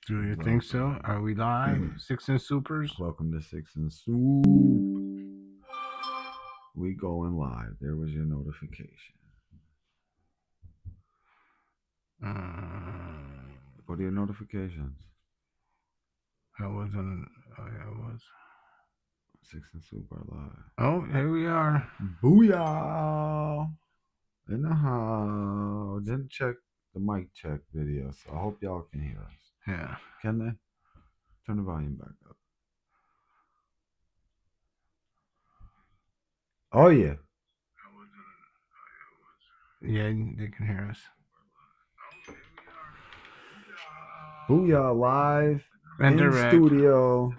Do you think so? Are we live? SYXXand Supers? Welcome to SYXXand Soup. We going live. There was your notification. What are your notifications? I wasn't. Oh, yeah, I was. SYXXand Soup are live. Oh, here we are. Booyah! In the house. Didn't check the mic check video, so I hope y'all can hear us. Yeah. Can they? Turn the volume back up. Oh, yeah. Yeah, they can hear us. Booyah, live And in direct. studio.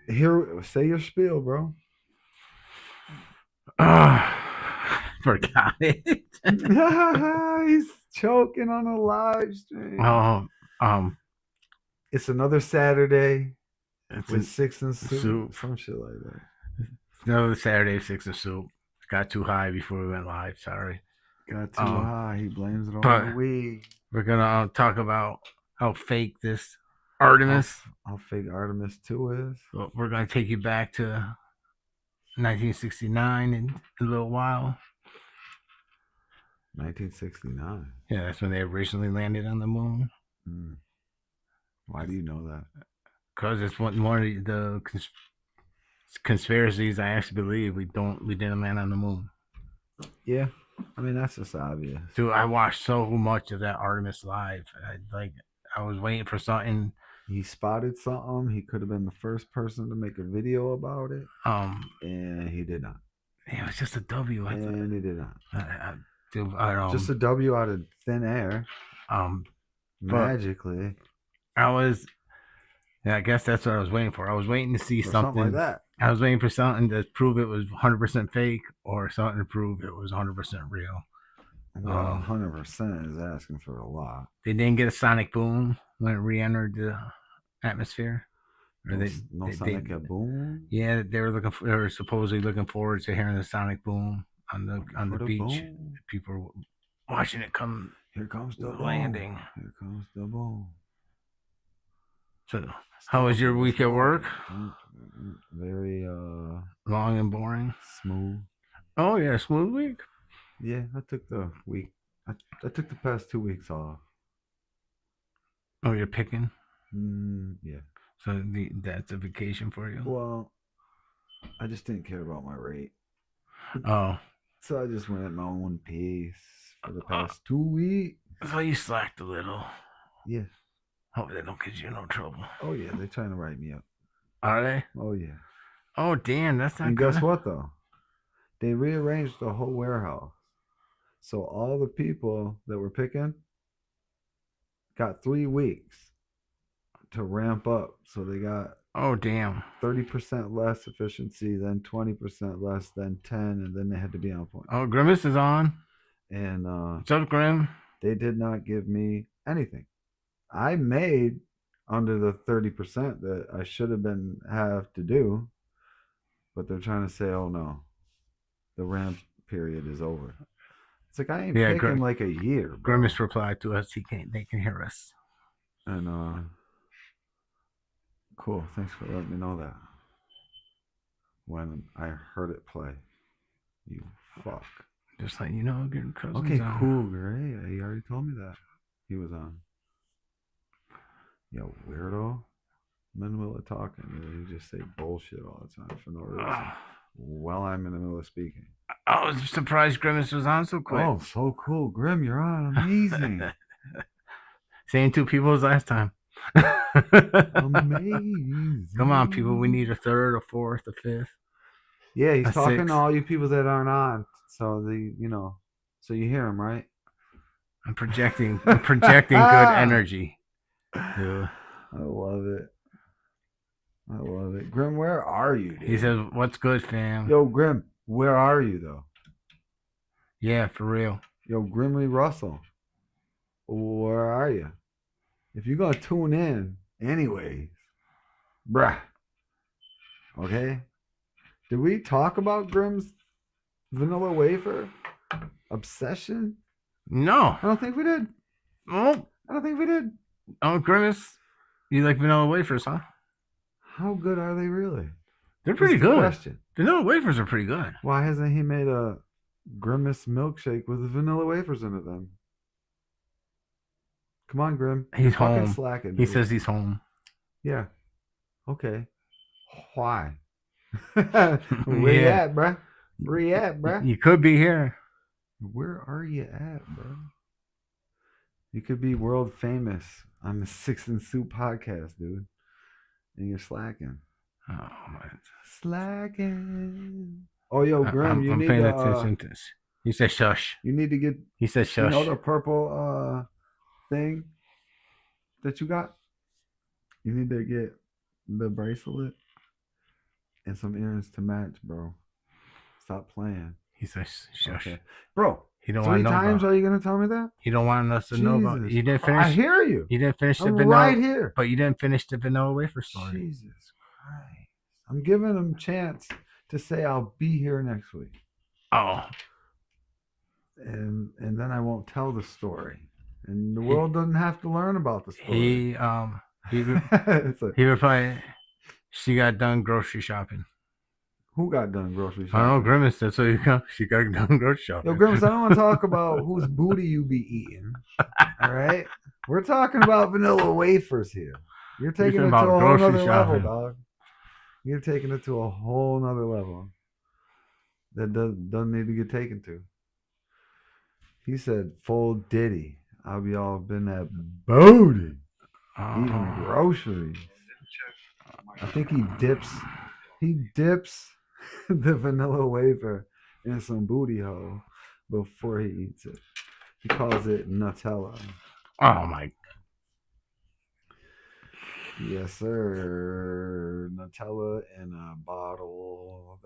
Here, say your spiel, bro. Forgot it. He's choking on a live stream. It's another Saturday with SYXXand Soup. Some shit like that. Another Saturday, SYXXand Soup. Got too high before we went live. Sorry. Got too high. He blames it on the weed. We're gonna talk about how fake this Artemis. How fake Artemis 2 is. So we're gonna take you back to 1969 in a little while. 1969. Yeah, that's when they originally landed on the moon. Why do you know that? Because it's one of the conspiracies I actually believe we didn't land on the moon. Yeah, I mean that's just obvious. Dude, I watched so much of that Artemis live. I was waiting for something. He spotted something. He could have been the first person to make a video about it. And he did not. Yeah, it was just a W. And he did not. Dude, I don't know. Just a W out of thin air. Magically. I guess that's what I was waiting for. I was waiting to see something like that. I was waiting for something to prove it was 100% fake or something to prove it was 100% real. Well, 100% is asking for a lot. They didn't get a sonic boom when it re-entered the atmosphere. No sonic boom? Yeah, they were supposedly looking forward to hearing the sonic boom on the beach. Boom. People were watching it come. Here comes the landing. Boom. Here comes the boom. So, how was your week at work? Very long and boring. Smooth. Oh yeah, smooth week. Yeah, I took the week. I took the past 2 weeks off. Oh, you're picking? Yeah. So that's a vacation for you? Well, I just didn't care about my rate. Oh. So I just went at my own pace for the past 2 weeks. So you slacked a little. Yeah. Hope they don't get you in no trouble. Oh yeah, they're trying to write me up. Are they? Oh yeah. Oh damn, that's not. And guess what though? They rearranged the whole warehouse. So all the people that were picking got 3 weeks to ramp up. So they got 30% less efficiency, then 20% less, then 10, and then they had to be on point. Oh, Grimace is on. And what's up, Grim? They did not give me anything. I made under the 30% that I should have to do, but they're trying to say, oh no, the ramp period is over. It's like I ain't picking like a year. Bro. Grimace replied to us. They can hear us. And cool. Thanks for letting me know that. When I heard it play, you fuck. Just like getting cousins. Okay, cool, great. He already told me that he was on. Yo, weirdo. I'm in the middle of talking. You just say bullshit all the time for no reason. While I'm in the middle of speaking. I was surprised Grimace was on so quick. Oh, so cool. Grim, you're on. Amazing. Same 2 people as last time. Amazing. Come on, people. We need a 3rd, a 4th, a 5th. Yeah, he's talking 6. To all you people that aren't on. So so you hear him, right? I'm projecting good energy. Yeah. I love it. Grim, where are you, dude? He says, what's good, fam? Yo, Grim, where are you, though? Yeah, for real. Yo, Grimly Russell, where are you? If you're going to tune in anyways, bruh, okay? Did we talk about Grim's vanilla wafer obsession? No. I don't think we did. Oh. I don't think we did. Oh, Grimace, you like vanilla wafers, huh? How good are they really? They're That's pretty the good. question. Vanilla wafers are pretty good. Why hasn't he made a Grimace milkshake with vanilla wafers in it then? Come on, Grim. You're He's fucking home. slacking, He dude. says he's home. Yeah. Okay. Why? Where you Yeah, at, bruh? Where you at, bruh? you could be here. Where are you at, bro? You could be world famous on the Six and Soup podcast, dude. And you're slacking. Oh, man. Slacking. Oh, yo, Grim, I'm paying attention to this. He said shush. you need to get, He said you know, shush. the purple thing that you got. You need to get the bracelet and some earrings to match, bro. Stop playing. He says shush. Okay, bro. He don't want 3 to know times about. are you gonna tell me that? He don't want us to know about. Jesus You didn't Christ. I finish. hear you. You didn't finish the I'm vanilla. right here. But you didn't finish the vanilla wafer story. Jesus Christ. I'm giving him a chance to say I'll be here next week. Oh, And then I won't tell the story. And the world doesn't have to learn about the story. he replied, she got done grocery shopping. Who got done grocery shopping? I don't know, Grimace. That's what you got. She got done grocery shopping. Yo, Grimace, I don't want to talk about whose booty you be eating. All right? We're talking about vanilla wafers here. You're taking it to a whole nother level, dog. You're taking it to a whole nother level that doesn't need to get taken to. He said, full Diddy. I'll be all up in that booty. Eating groceries. I think he dips the vanilla wafer in some booty hole before he eats it. He calls it Nutella. Oh my. Yes, sir. Nutella in a bottle.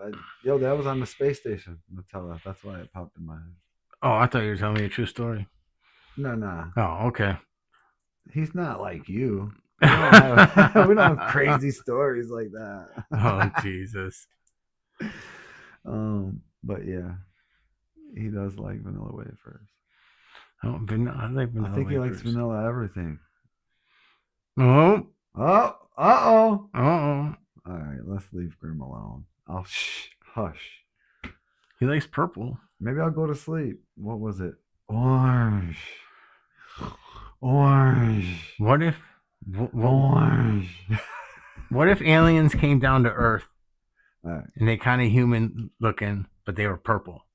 That was on the space station. Nutella. That's why it popped in my head. Oh, I thought you were telling me a true story. No. Oh, okay. He's not like you. We don't have crazy stories like that. Oh, Jesus. But yeah, he does like vanilla wafers. Oh, I like vanilla I think wafers. he likes vanilla everything. Oh. Oh. Uh-oh. All right, let's leave Grim alone. I'll hush. He likes purple. Maybe I'll go to sleep. What was it? Orange. What if? Orange. What if aliens came down to Earth Right. and they kind of human looking, but they were purple?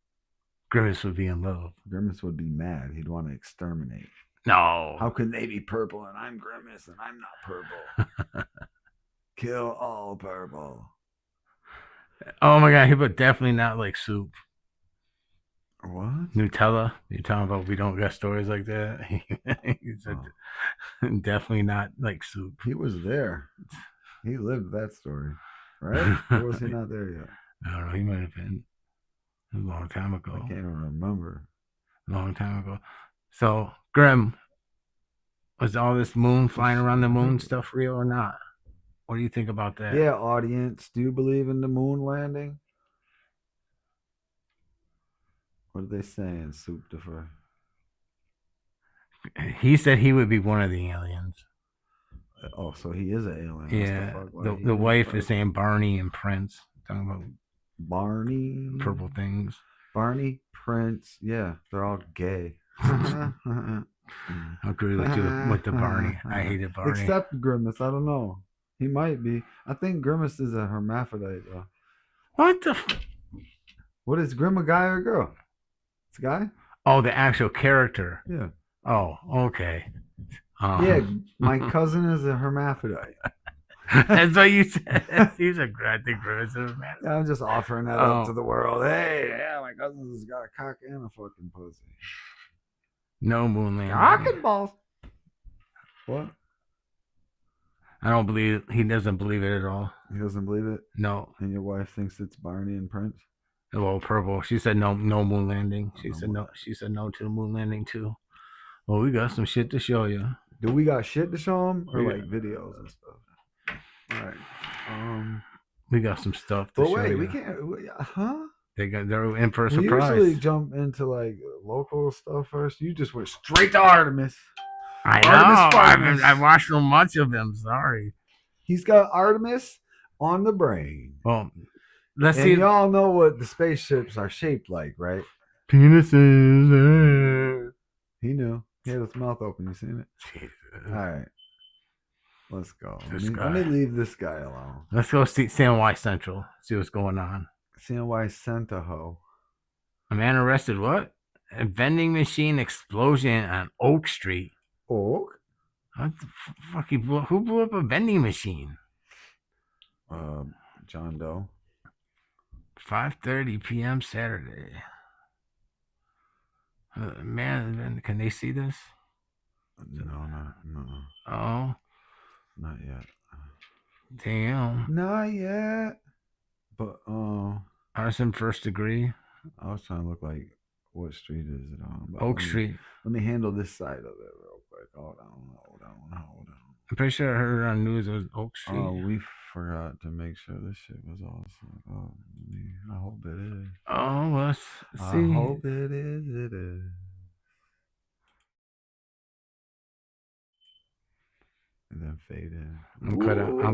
Grimace would be in love. Grimace would be mad. He'd want to exterminate. No. How can they be purple and I'm Grimace and I'm not purple? Kill all purple. Oh my God, he would definitely not like soup. What? Nutella? You're talking about we don't got stories like that? He said definitely not like soup. He was there. He lived that story, right? Or was he not there yet? I don't know. He might have been a long time ago. I can't even remember. A long time ago. So, Grim, was all this moon flying around the moon stuff real or not? What do you think about that? Yeah, audience, do you believe in the moon landing? What are they saying, Soup Defer? He said he would be one of the aliens. Oh, so he is an alien. Yeah, the wife is saying Barney and Prince. Talking about Barney. Purple things. Barney, Prince. Yeah, they're all gay. I agree with you with the Barney. I hated Barney. Except Grimace. I don't know. He might be. I think Grimace is a hermaphrodite, though. What the? What is Grim, a guy or a girl? It's a guy? Oh, the actual character. Yeah. Oh, okay. Yeah, my cousin is a hermaphrodite. That's what you said. He's a I think Grimace is a hermaphrodite. Yeah, I'm just offering that up to the world. Hey, yeah, my cousin's got a cock and a fucking pussy. No moon landing. Cock and balls. What? I don't believe he doesn't believe it at all. He doesn't believe it? No. And your wife thinks it's Barney and Prince? Well, purple. She said no moon landing. She said no to the moon landing too. Well, we got some shit to show you. Do we got shit to show them or like videos and stuff? All right. We got some stuff to show you. We can't. Huh? They're in for a We surprise. usually jump into like local stuff first. You just went straight to Artemis. I know. Artemis Fartness. I've watched so much of him. Sorry. He's got Artemis on the brain. Well, let's And see. y'all know what the spaceships are shaped like, right? Penises. He knew. He had his mouth open. You seen it? Jesus. All right. Let's go. Let This me guy. leave this guy alone. Let's go see CNY Central. See what's going on. CNY Centaho. A man arrested. What? A vending machine explosion on Oak Street. Oh. What the fuck? Who blew up a vending machine? John Doe. 5:30 p.m. Saturday. Man, can they see this? No. Oh, Not yet. damn. Not yet. But Arson first degree. I was trying to look like what street is it on? But Oak Street. Let me handle this side of it real quick. Hold on. I'm pretty sure I heard it on news it was Oak Street. Oh, we forgot to make sure this shit was awesome. Oh, I hope it is. Oh, let's see. I hope it is. It is. And then fade in. I'm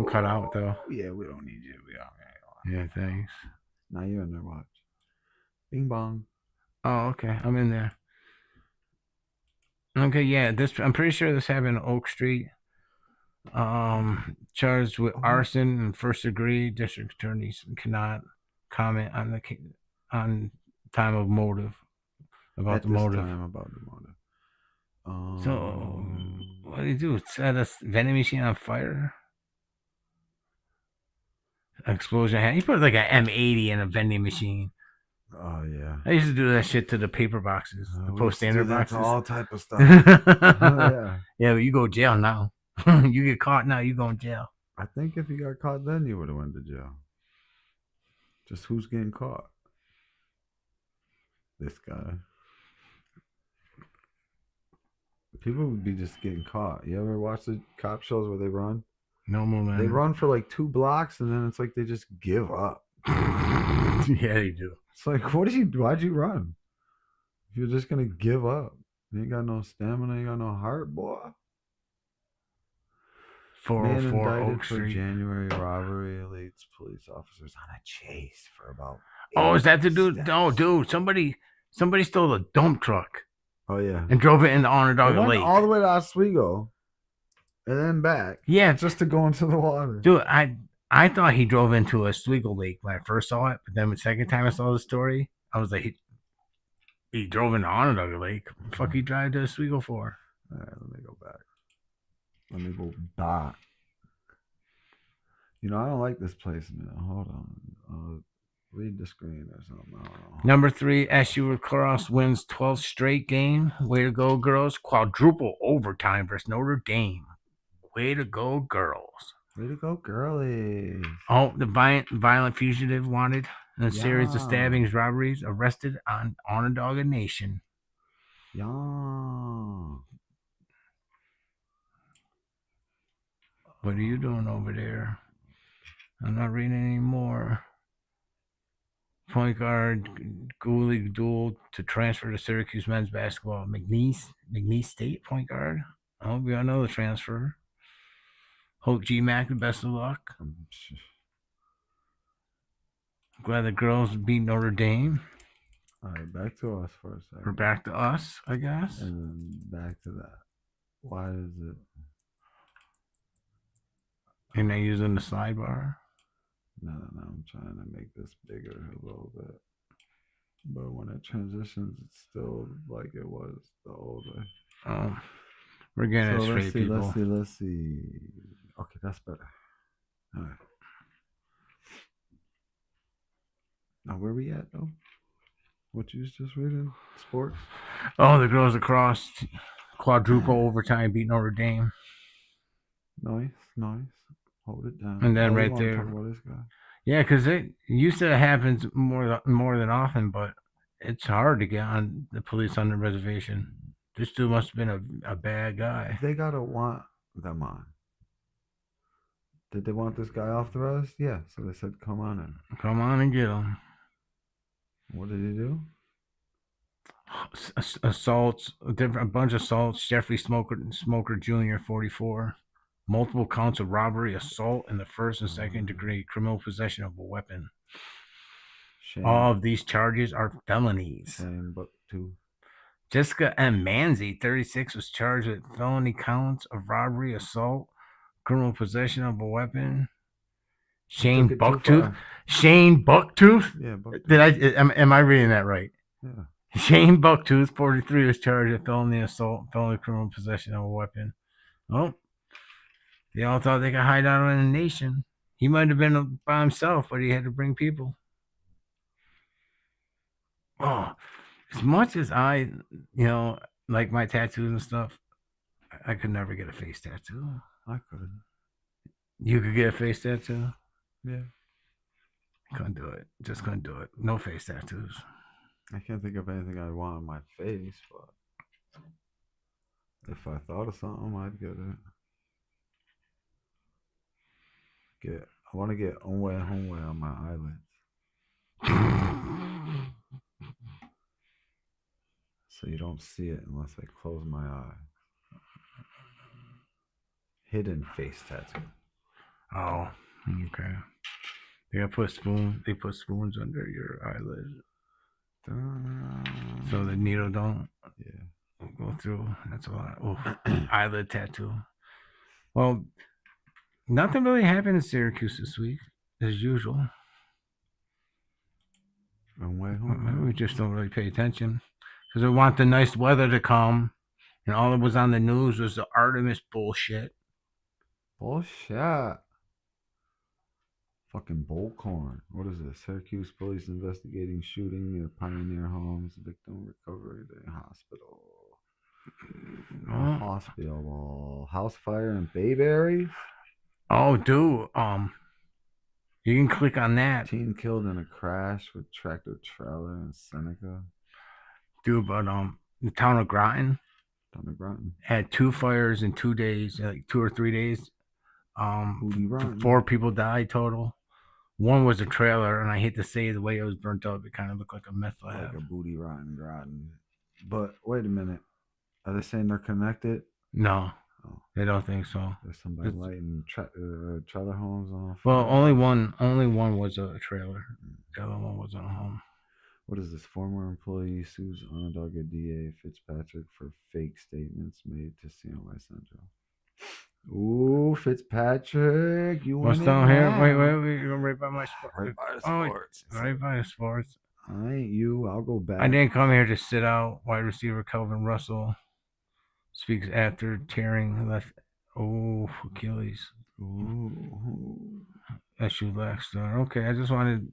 cut out though. Yeah, we don't need you. We are. Yeah, thanks. Now you're in there. Watch. Bing bong. Oh, okay. I'm in there. Okay, yeah. I'm pretty sure this happened in Oak Street. Charged with arson and first degree. District attorneys cannot comment on time of motive about the motive. So what do you do? Set a vending machine on fire? Explosion. He put like an M80 in a vending machine. Oh yeah. I used to do that shit to the paper boxes, the post standard boxes. All type of stuff. Yeah. Yeah, but you go to jail now. You get caught now, you go in jail. I think if you got caught then, you would have went to jail. Just who's getting caught? This guy. People would be just getting caught. You ever watch the cop shows where they run? No more, man. They run for like 2 blocks and then it's like they just give up. Yeah, they do. It's like, why'd you run? If you're just gonna give up. You ain't got no stamina, you got no heart, boy. 404 Man indicted Oak for Street. January robbery leads police officers on a chase for about. Oh, is that the dude? No, dude. Somebody stole a dump truck. Oh yeah. And drove it into Onondaga went Lake. all the way to Oswego, and then back. Yeah, just to go into the water. Dude, I thought he drove into Oswego Lake when I first saw it, but then the second time I saw the story, I was like, he drove into Onondaga Lake. What the fuck he drive to Oswego for? All right, let me go back. Let me go back. You know, I don't like this place, man. Hold on. Read the screen or something. I don't know. Number 3, SU Lacrosse wins 12th straight game. Way to go, girls. Quadruple overtime versus Notre Dame. Way to go, girls. Way to go, girlies. Oh, the violent fugitive wanted in a series of stabbings, robberies, arrested on Onondaga Nation. Yeah. What are you doing over there? I'm not reading anymore. Point guard Goulig duel to transfer to Syracuse men's basketball. McNeese State point guard. Oh, we all know the transfer. Hope GMAC the best of luck. Glad the girls beat Notre Dame. All right, back to us for a second. We're back to us, I guess. And then back to that. Why is it? And they using the sidebar. No. I'm trying to make this bigger a little bit. But when it transitions, it's still like it was the old way. Oh, we're getting it straight, people. Let's see. Okay, that's better. All right. Now, where we at, though? What you just reading? Sports? Oh, the girls across quadruple overtime beat Notre Dame. Nice. Hold it down. And then right there. Talk about this guy. Yeah, because it used to happen more than often, but it's hard to get on the police on the reservation. This dude must have been a bad guy. They gotta want them on. Did they want this guy off the rest? Yeah. So they said, "Come on in." Come on and get him. What did he do? assaults, a bunch of assaults. Jeffrey Smoker Jr., 44. Multiple counts of robbery, assault, and the first and second degree criminal possession of a weapon. All of these charges are felonies. Shane Bucktooth. Jessica M. Manzi, 36, was charged with felony counts of robbery, assault, criminal possession of a weapon. Shane Bucktooth. Shane Bucktooth. Yeah, Bucktooth. Did I? Am I reading that right? Yeah. Shane Bucktooth, 43, was charged with felony assault, felony criminal possession of a weapon. Oh, they all thought they could hide out in the nation. He might have been by himself, but he had to bring people. Oh, as much as I, like my tattoos and stuff, I could never get a face tattoo. I could. You could get a face tattoo? Yeah. Couldn't do it. Just couldn't do it. No face tattoos. I can't think of anything I want on my face, but if I thought of something, I'd get it. I want to get Onwe on my eyelids. So you don't see it unless I close my eye. Hidden face tattoo. Oh, okay. They put spoons under your eyelid. So the needle don't go through. That's a lot. Oh, eyelid tattoo. Well, nothing really happened in Syracuse this week, as usual. We just don't really pay attention because we want the nice weather to come, and all that was on the news was the Artemis bullshit. Bullshit. Fucking bullcorn. What is this? Syracuse police investigating shooting near Pioneer Homes, victim recovery hospital. Hospital. House fire in Bayberry. Oh, dude. You can click on that. Teen killed in a crash with tractor trailer in Seneca. Dude, but the town of Groton. Had 2 fires in 2 days, like 2 or 3 days. 4 people died total. One was a trailer, and I hate to say the way it was burnt up, it kind of looked like a meth lab. Like a booty rotten Groton. But wait a minute. Are they saying they're connected? No. They don't think so. There's somebody lighting trailer homes on fire. Well, only one was a trailer. The other one wasn't a home. What is this? Former employee sues Onondaga DA Fitzpatrick for fake statements made to CNY Central. Ooh, Fitzpatrick, you want What's down here? Wait, you're going right by my sports. Right by the sports. Right by the sports. I ain't you. I'll go back. I didn't come here to sit out. Wide receiver Kelvin Russell speaks after tearing left. Oh, Achilles. Ooh. SU Blackstar. Okay, I just wanted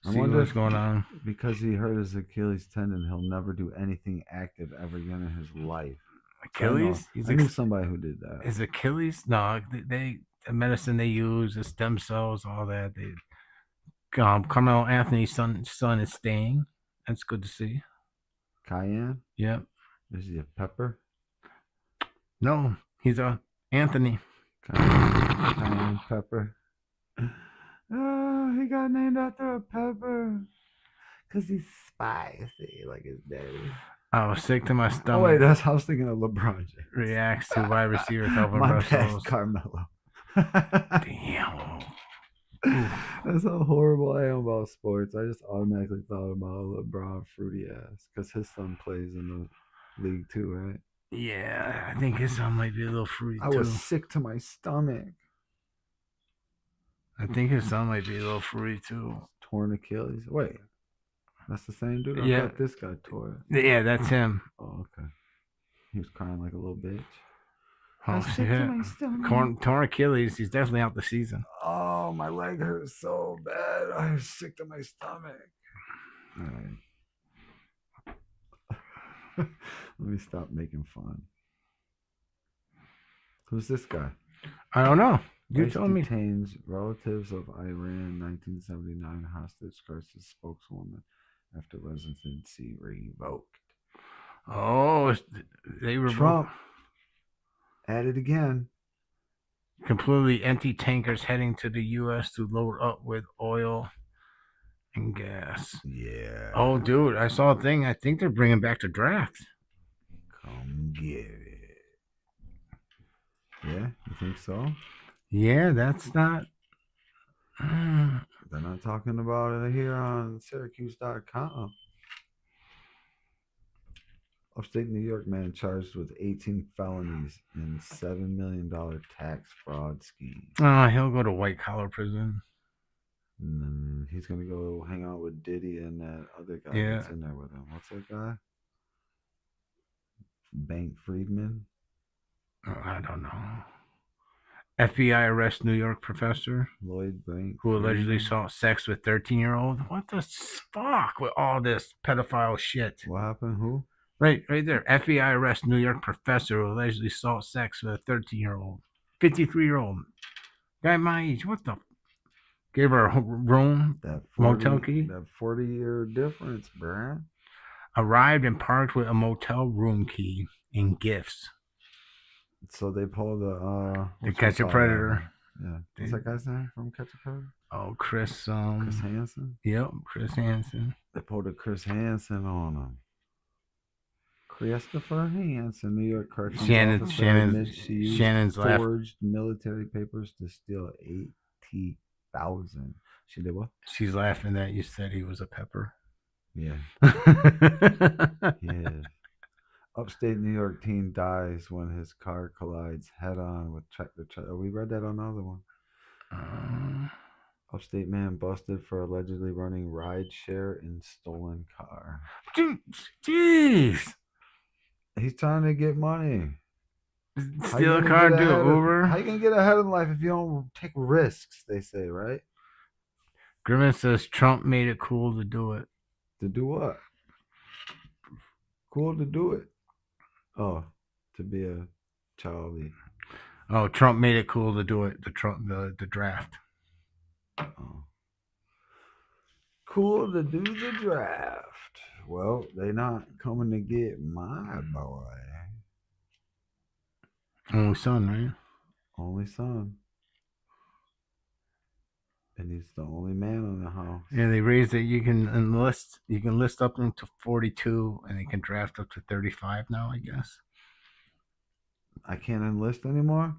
to see what's going on. Because he hurt his Achilles tendon, he'll never do anything active ever again in his life. Achilles? I knew somebody who did that. Is Achilles? No, the medicine they use, the stem cells, all that. Carmelo Anthony's son is staying. That's good to see. Cayenne? Yep. Is he a pepper? No, he's a Anthony. Cayenne pepper. Oh, he got named after a pepper. Because he's spicy like his daddy. I was sick to my stomach. Oh, wait, I was thinking of LeBron James. Reacts to wide receiver Kelvin My Russell. bad, Carmelo. Damn. That's how horrible I am about sports. I just automatically thought about LeBron fruity ass because his son plays in the league too, right? Yeah, I think his son might be a little fruity too. I was sick to my stomach. I think his son might be a little fruity too. Torn Achilles. Wait, that's the same dude? I thought this guy tore it. Yeah, that's him. Oh, okay. He was crying like a little bitch. Oh, torn Achilles. He's definitely out the season. Oh, my leg hurts so bad. I was sick to my stomach. All right. Let me stop making fun. Who's this guy? I don't know. You told me. Detains relatives of Iran 1979 hostage crisis spokeswoman after residency revoked. Oh, they revoked. Trump at it again. Completely empty tankers heading to the U.S. to load up with oil. and gas. Yeah. Oh, dude, I saw a thing. I think they're bringing back the draft. Come get it. Yeah, you think so? Yeah, that's not. They're not talking about it here on Syracuse.com. Upstate New York man charged with 18 felonies and $7 million tax fraud scheme. He'll go to white collar prison. And then he's going to go hang out with Diddy and that other guy Yeah. that's in there with him. What's that guy? Bank Friedman? Oh, I don't know. FBI arrests New York professor Lloyd Bank who allegedly Friedman? saw sex with 13-year-old. What the fuck with all this pedophile shit? What happened? Who? Right there. FBI arrests New York professor who allegedly saw sex with a 13-year-old, 53-year-old guy my age. What the? Gave her a room, That 40, motel key. That 40-year difference, bruh. Arrived and parked with a motel room key and gifts. So they pulled To Catch a Predator. Yeah. What's that guy's name from Catch a Predator? Oh, Chris Hansen? Yep, Chris Hansen. They pulled a Chris Hansen on him. Christopher Hansen, New York Corrections officer, admits she used forged military papers to steal $80,000. She did what? She's laughing that you said he was a pepper. Yeah. Yeah. Upstate New York teen dies when his car collides head-on with tractor. We read that on the other one. Upstate man busted for allegedly running rideshare in stolen car. Jeez. He's trying to get money. Steal a car, do Uber. How you gonna get ahead in life if you don't take risks? They say, right? Grimmett says Trump made it cool to do it. To do what? Cool to do it. Oh, to be a Charlie. Oh, Trump made it cool to do it. The draft. Oh. Cool to do the draft. Well, they not coming to get my boy. Only son, right? Only son. And he's the only man in the house. Yeah, they raised it. You can list up to 42, and they can draft up to 35 now, I guess. I can't enlist anymore?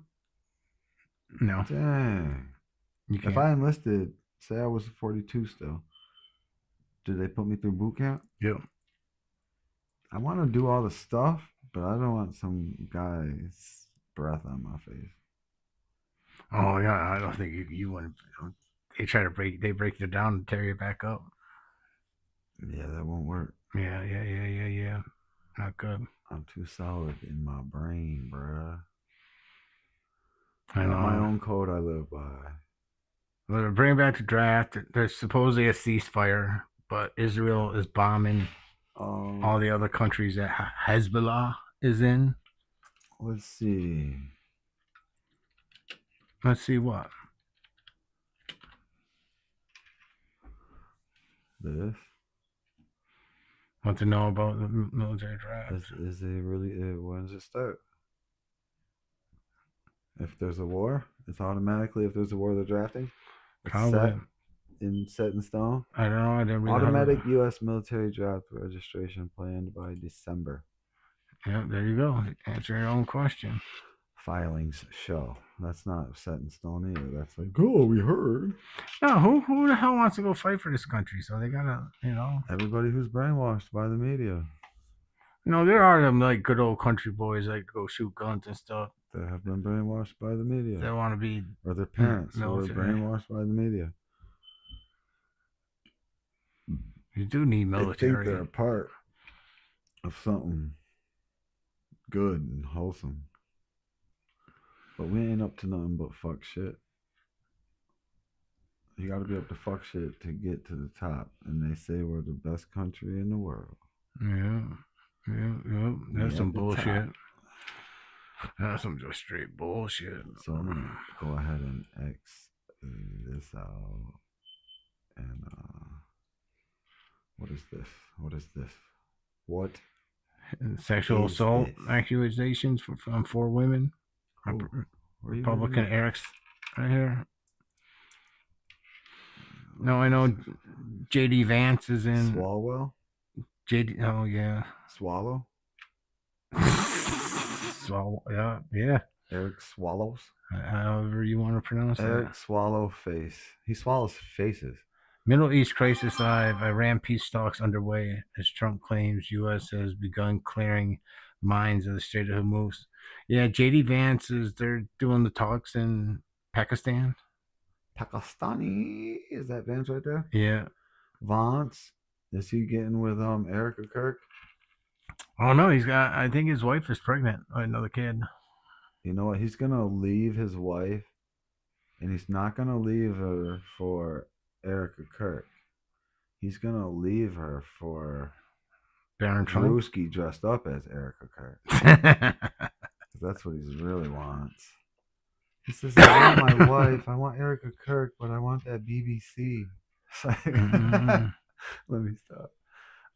No. Dang. If I enlisted, say I was 42 still, did they put me through boot camp? Yep. I want to do all the stuff, but I don't want some guy's breath on my face. Oh yeah, I don't think you wouldn't. They break you down and tear you back up. Yeah, that won't work. Yeah. Not good. I'm too solid in my brain, bruh. I know. My own code I live by. Well, bring back the draft. There's supposedly a ceasefire, but Israel is bombing all the other countries that Hezbollah is in. Let's see. Let's see what. This. Want to know about the military draft? Is it really? When does it start? If there's a war, it's automatically. If there's a war, they're drafting. It's set in stone. I don't know. I didn't read Automatic U.S. military draft registration planned by December. Yeah, there you go. Answer your own question. Filings show. That's not set in stone either. That's like, oh, we heard. No, who the hell wants to go fight for this country? So they gotta, Everybody who's brainwashed by the media. There are them like good old country boys that go shoot guns and stuff. That have been brainwashed by the media. They want to be, or their parents who were brainwashed by the media. You do need military. They think they're a part of something good and wholesome. But we ain't up to nothing but fuck shit. You gotta be up to fuck shit to get to the top. And they say we're the best country in the world. Yeah. That's some bullshit. Top. That's some just straight bullshit. So I'm gonna go ahead and X this out. And what is this? What? Sexual assault accusations from 4 women. Republican Eric's right here. No, I know JD Vance is in Swalwell? JD. Oh yeah. Swallow? So yeah. Eric Swallows? However you want to pronounce that. Eric Swallow Face. He swallows faces. Middle East crisis live. Iran peace talks underway as Trump claims U.S. has begun clearing mines of the Strait of Hormuz. Yeah, JD Vance they're doing the talks in Pakistan. Pakistani. Is that Vance right there? Yeah. Vance. Is he getting with Erica Kirk? Oh no, I think his wife is pregnant with another kid. You know what? He's gonna leave his wife, and he's not gonna leave her for Erica Kirk. He's gonna leave her for Baron Trump. Drewski dressed up as Erica Kirk. That's what he really wants. He says, I want my wife. I want Erica Kirk, but I want that BBC. Mm-hmm. Let me stop.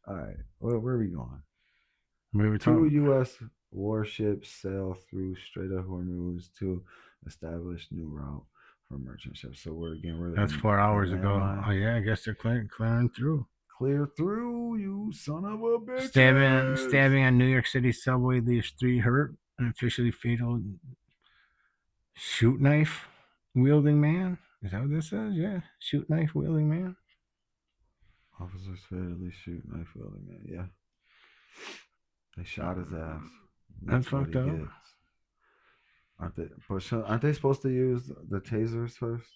All right. Where are we going? We were Two talking. U.S. warships sail through Strait of Hormuz to establish new route for merchant ships. So That's 4 hours ago. landline. Oh yeah, I guess they're clearing through. Clear through, you son of a bitch. Stabbing on New York City subway leaves 3 hurt. An officially fatal shoot knife wielding man. Is that what this says? Yeah, shoot knife wielding man. Officers fatally shoot knife wielding man. Yeah. They shot his ass. That's fucked up. Aren't they? But aren't they supposed to use the tasers first?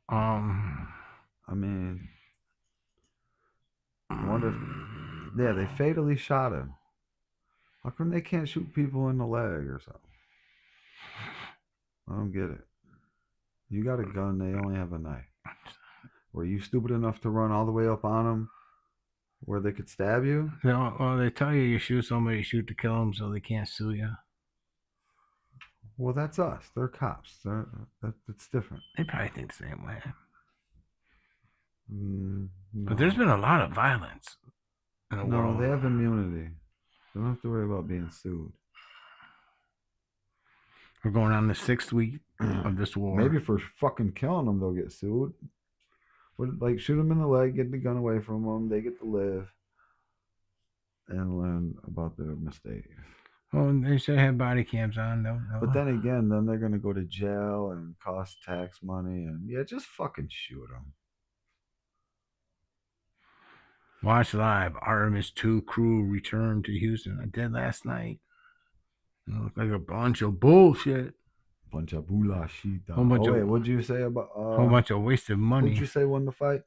I mean, I wonder if, yeah, they fatally shot him. How come they can't shoot people in the leg or something? I don't get it. You got a gun, they only have a knife. Were you stupid enough to run all the way up on them where they could stab you? Well, they tell you shoot somebody, shoot to kill them, so they can't sue you. Well, that's us. They're cops. That's different. They probably think the same way. No. But there's been a lot of violence in the world. No, they have immunity. They don't have to worry about being sued. We're going on the 6th week of this war. Maybe for fucking killing them, they'll get sued. But like, shoot them in the leg, get the gun away from them. They get to live and learn about their mistakes. Well, they should have body cams on, though. But then again, then they're gonna go to jail and cost tax money, and yeah, just fucking shoot them. Watch live. Artemis 2 crew returned to Houston. I did last night. It looked like a bunch of bullshit. Bunch of bullshit. What'd you say about? Whole bunch of wasted money. What'd you say won the fight?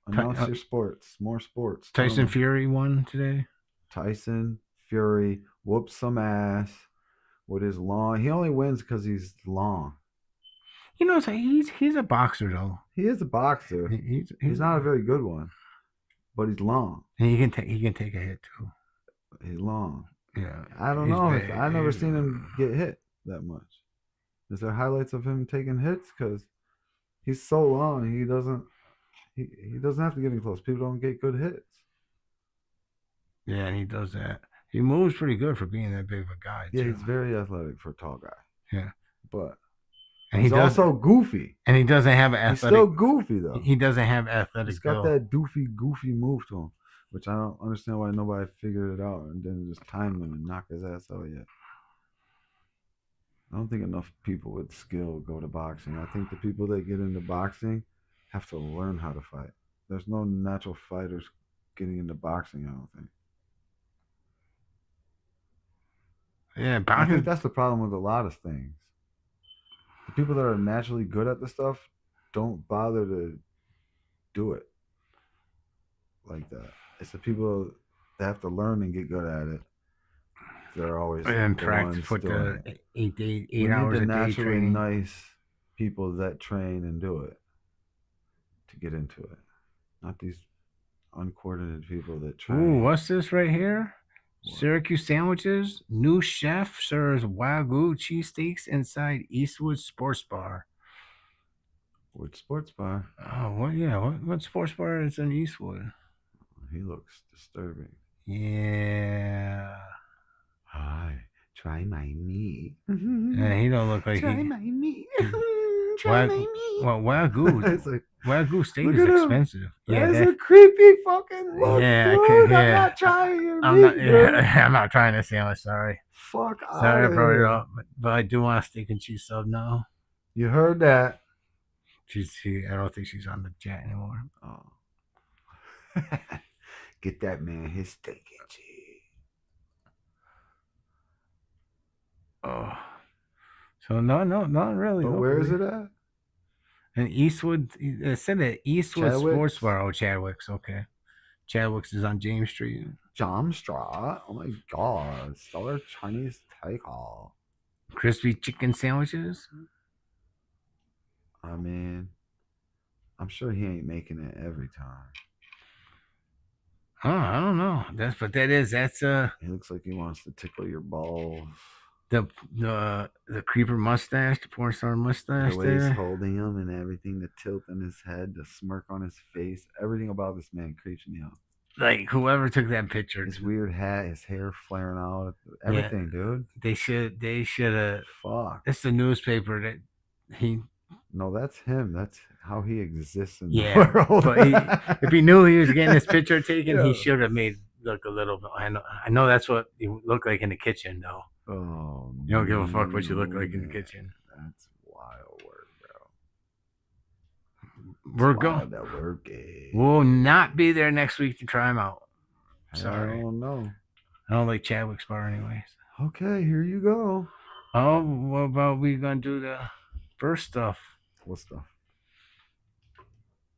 Announce your sports. More sports. Tyson Fury won today. Tyson Fury whooped some ass with his long. He only wins because he's long. You know, he's a boxer though. He is a boxer. He's not a very good one, but he's long. And he can take a hit too. He's long. Yeah. I don't know. I've never seen him get hit that much. Is there highlights of him taking hits? Because he's so long, he doesn't have to get in close. People don't get good hits. Yeah, and he does that. He moves pretty good for being that big of a guy. Yeah, he's very athletic for a tall guy. Yeah, but and he's also goofy. And he doesn't have athletic. He's still goofy though. He doesn't have athletic. He's got that goofy move to him, which I don't understand why nobody figured it out and didn't just time him and knock his ass out yet. I don't think enough people with skill go to boxing. I think the people that get into boxing have to learn how to fight. There's no natural fighters getting into boxing, I don't think. Yeah, boxing. I think that's the problem with a lot of things. The people that are naturally good at the stuff don't bother to do it like that. It's the people that have to learn and get good at it. They're always and practice for the 8 hours a day naturally training. Nice people that train and do it to get into it, not these uncoordinated people that train. Ooh, what's this right here? What? Syracuse sandwiches. New chef serves Wagyu cheesesteaks inside Eastwood Sports Bar. Which sports bar? Oh, what? Yeah, what sports bar is in Eastwood? He looks disturbing. Yeah. Hi, try my meat. Yeah, he don't look like try my meat. Try my meat. Well, Wagyu. Wagyu steak Look is at him. expensive. That's a creepy fucking look, yeah, dude. I'm yeah. not trying to your I'm meat, not. dude. Yeah, I'm not trying to sandwich. Sorry. Fuck out Sorry, I of brought it here. up, but I do want a steak and cheese sub now. You heard that? I don't think she's on the chat anymore. Oh. Get that man his steak and cheese. Oh, so no, not really. But where is it at? And Eastwood. It said at Eastwood Chadwick's? Sports Bar. Oh, Chadwick's. Okay, Chadwick's is on James Street. Jamstra? Oh my god. Stellar Chinese takeoff. Crispy chicken sandwiches. I mean, I'm sure he ain't making it every time. Oh, I don't know. That's He looks like he wants to tickle your balls. the creeper mustache, the porn star mustache. The way there. he's holding him and everything, the tilt in his head, the smirk on his face, everything about this man creeps me out. Like whoever took that picture, his weird hat, his hair flaring out, everything, dude. They should have. Fuck. It's the newspaper that he. No, that's him. That's how he exists in the world. But if he knew he was getting this picture taken, he should have made look a little bit. I know that's what you look like in the kitchen, though. Oh, you don't give a fuck what you look like in the kitchen. That's wild work, bro. We're going. That work. We'll not be there next week to try them out. Sorry. Oh no. I don't like Chadwick's Bar, anyways. Okay, here you go. Oh, what about we gonna do the first stuff? What stuff?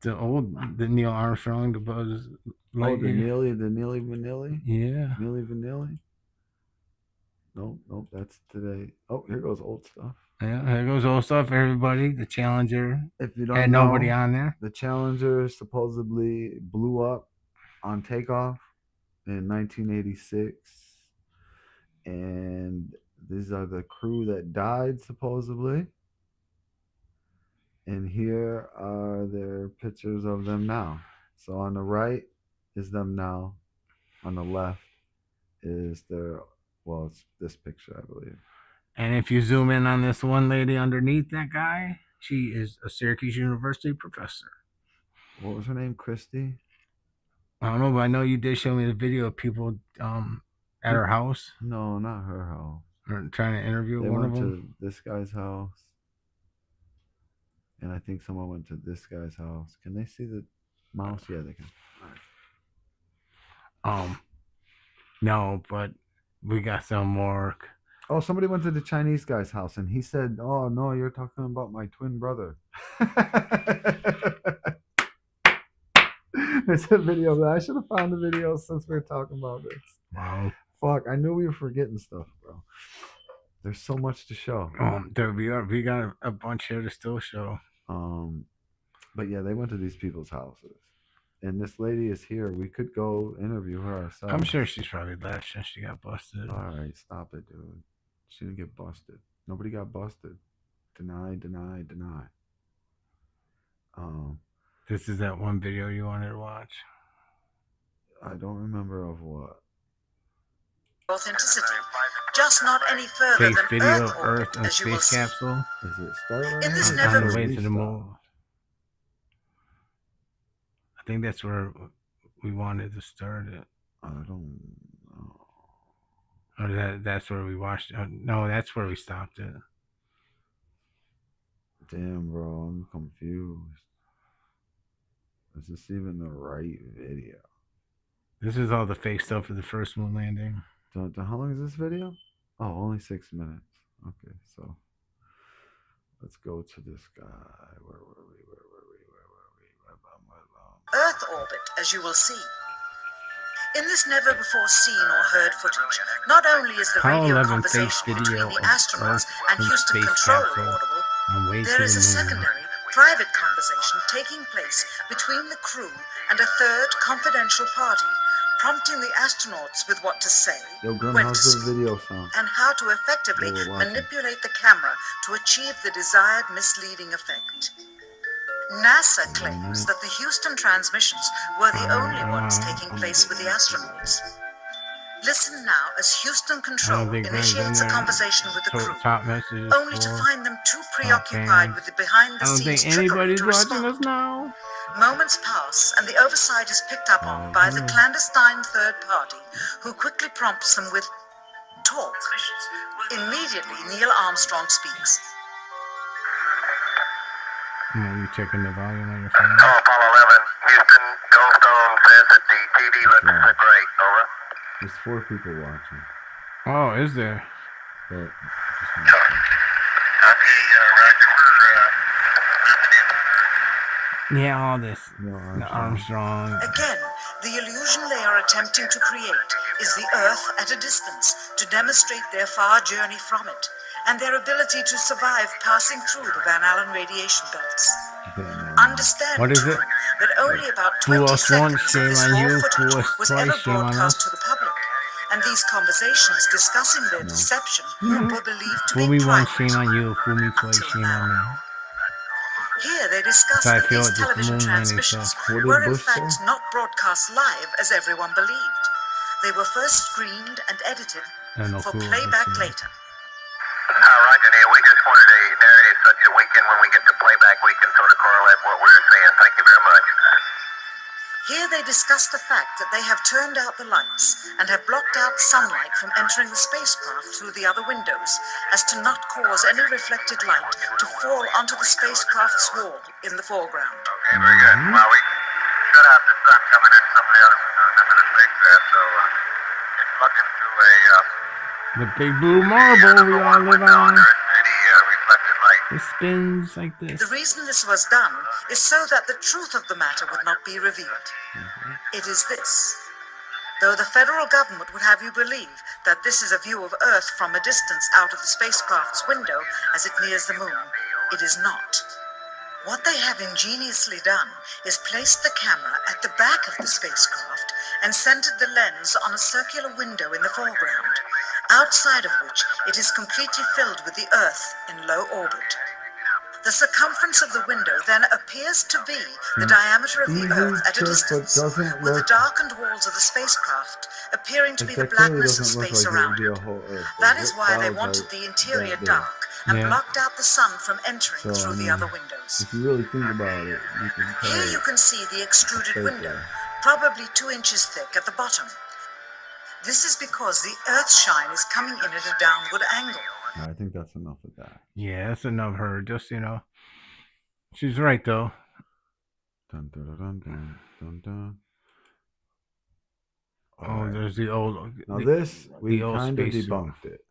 The Neil Armstrong, the Buzz Lightyear. The Neely Vanilli? Yeah. Neely Vanilli? Nope, that's today. Oh, here goes old stuff. Yeah, here goes old stuff, everybody. The Challenger. If you don't had know, nobody on there. The Challenger supposedly blew up on takeoff in 1986. And these are the crew that died, supposedly. And here are their pictures of them now. So on the right is them now. On the left is their, well, it's this picture, I believe. And if you zoom in on this one lady underneath that guy, she is a Syracuse University professor. What was her name? Christy? I don't know, but I know you did show me the video of people at her house. No, not her house. Or trying to interview one of them. They went to this guy's house. And I think someone went to this guy's house. Can they see the mouse? Yeah, they can. All right. No, but we got some more. Oh, somebody went to the Chinese guy's house and he said, "Oh no, you're talking about my twin brother." There's a video that I should have found the video since we were talking about this. Wow. Fuck, I knew we were forgetting stuff, bro. There's so much to show. We got a bunch here to still show. But yeah, they went to these people's houses. And this lady is here. We could go interview her ourselves. I'm sure she's probably left since she got busted. All right, stop it, dude. She didn't get busted. Nobody got busted. Deny. This is that one video you wanted to watch. I don't remember of what. Authenticity, just not any further than video, Earth and space capsule. Is it start right in this on never the way to the moon. I think that's where we wanted to start it. I don't know. Or that's where we watched. No, that's where we stopped it. Damn, bro, I'm confused. Is this even the right video? This is all the fake stuff for the first moon landing. How long is this video? Oh, only 6 minutes. Okay, so let's go to this guy. Where were we? Earth orbit, as you will see. In this never-before-seen or heard footage, not only is the radio conversation between the astronauts and Houston Control audible, there is a secondary, private conversation taking place between the crew and a third confidential party, prompting the astronauts with what to say, when to speak, and how to effectively manipulate the camera to achieve the desired misleading effect. NASA claims that the Houston transmissions were the only ones taking place with the astronauts. Listen now as Houston Control think Ben's in initiates a there. conversation with the crew, Top messages only to for find them too top preoccupied fans. with the I don't behind-the-scenes think trickery anybody's to watching respond. us now. Moments pass, and the oversight is picked up on by the Mhm. clandestine third party, who quickly prompts them with talk. Immediately, Neil Armstrong speaks. Are you checking the volume on your phone? Oh, Apollo 11, Houston, Goldstone says that the TV looks great, over. There's 4 people watching. Oh, is there? But just Okay, Yeah, all this. No, Armstrong. Again, the illusion they are attempting to create is the Earth at a distance to demonstrate their far journey from it and their ability to survive passing through the Van Allen radiation belts. Understand, What is too, it? that only about Fool 20 us once, seconds of shame this on raw you. footage Fool us was twice, ever shame on broadcast us. to the public, and these conversations discussing their deception were believed to Fool be me once, private. shame on you. Fool me twice, Until shame now. on me. Here they discuss That's how I that feel these with this television moon landing transmissions stuff. What did were in Bush fact say? not broadcast live as everyone believed. They were first screened and edited I don't know for who playback this is. later. Roger, Neil, we just wanted a narrative such that we can, when we get to playback, we can sort of correlate what we were saying. Thank you very much. Here they discuss the fact that they have turned out the lights and have blocked out sunlight from entering the spacecraft through the other windows, as to not cause any reflected light to fall onto the spacecraft's wall in the foreground. Okay, very good. Well, we shut out the sun coming in some of the other windows into the spacecraft, so it's looking through The big blue marble we all live on. any reflected light. It spins like this. The reason this was done is so that the truth of the matter would not be revealed. It is this. Though the federal government would have you believe that this is a view of Earth from a distance out of the spacecraft's window as it nears the moon, it is not. What they have ingeniously done is placed the camera at the back of the spacecraft and centered the lens on a circular window in the foreground, outside of which it is completely filled with the Earth in low orbit. The circumference of the window then appears to be the diameter of the Easy Earth at a trick, but distance, doesn't with the look- darkened walls of the spacecraft appearing to be the That clearly blackness of doesn't look space like it around would be it. a whole Earth. That Those is why they clouds wanted are the interior that big. dark and Yeah. blocked out the sun from entering So, through I the mean, other windows. If you really think about it, you can tell. Here you can see the extruded fake window, there. probably 2 inches thick at the bottom. This is because the Earth's shine is coming in at a downward angle. I think that's enough of that. Yeah, that's enough of her. Just, she's right, though. Dun, dun, dun, dun, dun, dun. Oh, Alright. there's the old. Now the- this, we the old kind of space suit. debunked it.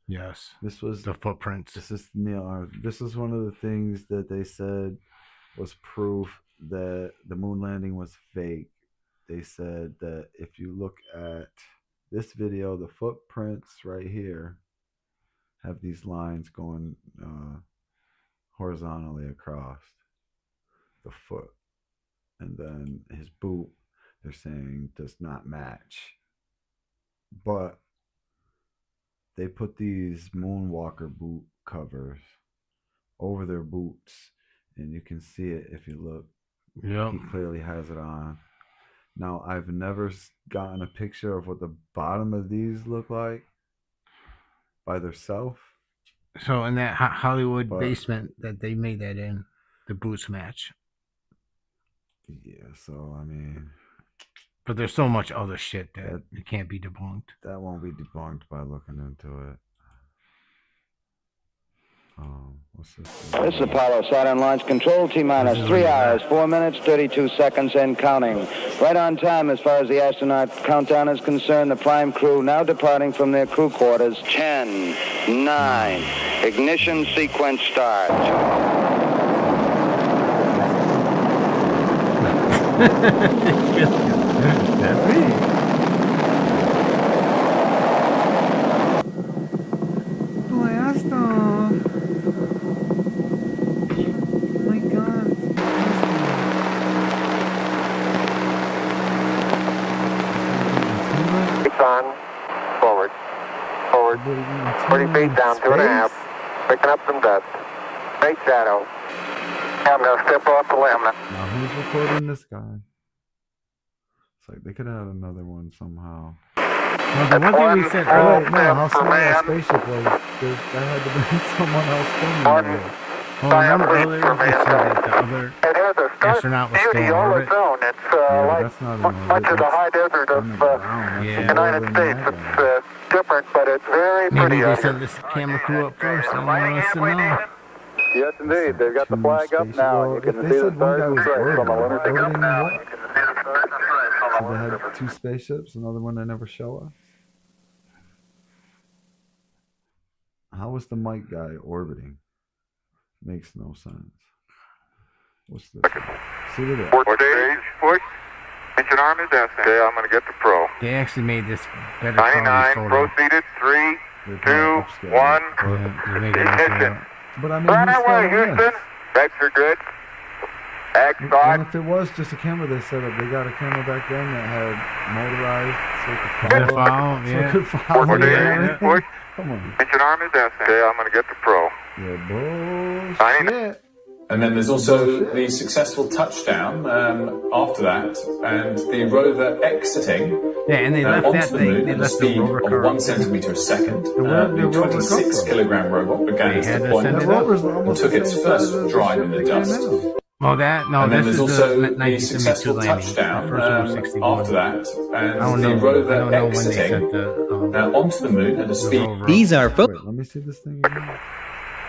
Yes, This was the footprints. This is This is one of the things that they said was proof that the moon landing was fake. They said that if you look at this video, the footprints right here have these lines going horizontally across the foot, and then his boot, they're saying, does not match. But they put these Moonwalker boot covers over their boots, and you can see it if you look. Yep. He clearly has it on. Now, I've never gotten a picture of what the bottom of these look like by themselves. So in that Hollywood But- basement that they made that in, the boots match. Yeah, so I mean, But there's so much other shit that That- it can't be debunked. that won't be debunked by looking into it. What's this? This is Apollo Saturn launch control, T-minus 3 hours, 4 minutes, 32 seconds, and counting. Right on time as far as the astronaut countdown is concerned. The prime crew now departing from their crew quarters. 10, 9, ignition sequence start. That's me. Blast off. Oh my god. It's on. Forward. Forward. 40 feet down, 2.5. Picking up some dust. Great shadow. I'm going to step off the limb. Now who's recording this guy? It's like they could have had another one somehow. Well, the one thing we said Oh, earlier. wait, no, how for small that man. spaceship was. That had to be someone else filming Martin. it. Well, remember earlier we said that the other It has a stark astronaut was still beauty in all orbit. its own. It's Yeah, like that's not in much orbit. of the high desert of Yeah. the United States. It's different, but it's very Maybe pretty they out sent here. this camera crew up first. They want us to know. Yes, indeed. They've got the flag up now. You If can they see the said one guy stars and was stripes on the orbiting lunar what? surface. So they had two spaceships, another one they never show us. How was the Mike guy orbiting? Makes no sense. What's this? See, look at that. Stage, push. Engine arm is S. Okay, I'm going to get the pro. They actually made this better quality 99, photo. proceeded, 3, They're 2, kinda upscale. 1. Yeah, they made it look Ignition. real. But I mean, Right who's away, filming Houston. this? Vector good. X And dot. if it was just a camera they set up, they got a camera back then that had motorized, so it could The follow. follow, So it yeah. could follow Four you and days, everything. push. Come on. Engine arm is S. Okay, I'm going to get the pro. Yeah, 99. bullshit. And then there's also the successful touchdown after that, and the rover exiting Yeah, and they left onto that the thing. moon They at a left the speed rover of car. 1 centimeter a second. where did the The rover come 26 from? kilogram robot began They its had to deployment send That it up. rover's and almost took the its same first size as the drive ship in the they came dust. in. Oh, that no. And then This there's is also the the 1972 successful landing. touchdown The first one was 61. after that, and I don't the know. I rover don't know when they exiting sent the onto the moon at a the speed. rover. These are Wait, let me see this thing again.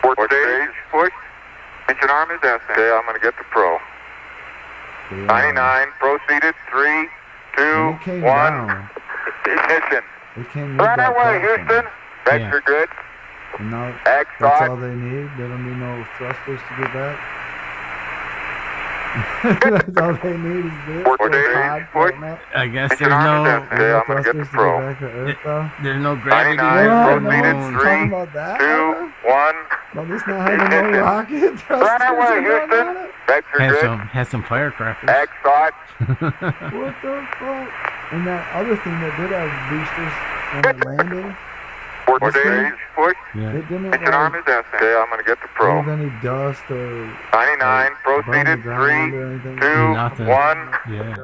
Four stage, push. Engine arm is S. Okay, I'm going to get the pro. 99, proceeded, 3, 2, When it came 1. down, Ignition. it came with Right that away, platform. Houston. Vector good. And now X that's dot. all they need. They don't need no thrusters to get back. That's all they need is this. Four little days, pod push. floating up. I guess Engine there's arm is no S. Okay, I'm going to get Thrusters the to pro. get back to Earth, though. there's no gravity 99, there. Yeah, No, no proceeded, one's no. 3, talking about that. 2, 1. About this not having no rocket thrusters. Right away, or nothing Houston. on it? Vector good. Had some firecrackers. X dot. What the fuck? And that other thing that did have boosters when it landed, Four This thing? days, push. Yeah. it didn't Engine arm is S. Okay, I'm going to get the pro. leave any dust or 99, burn the proceeded, ground 3, or anything. 2, Nothing. 1. Yeah.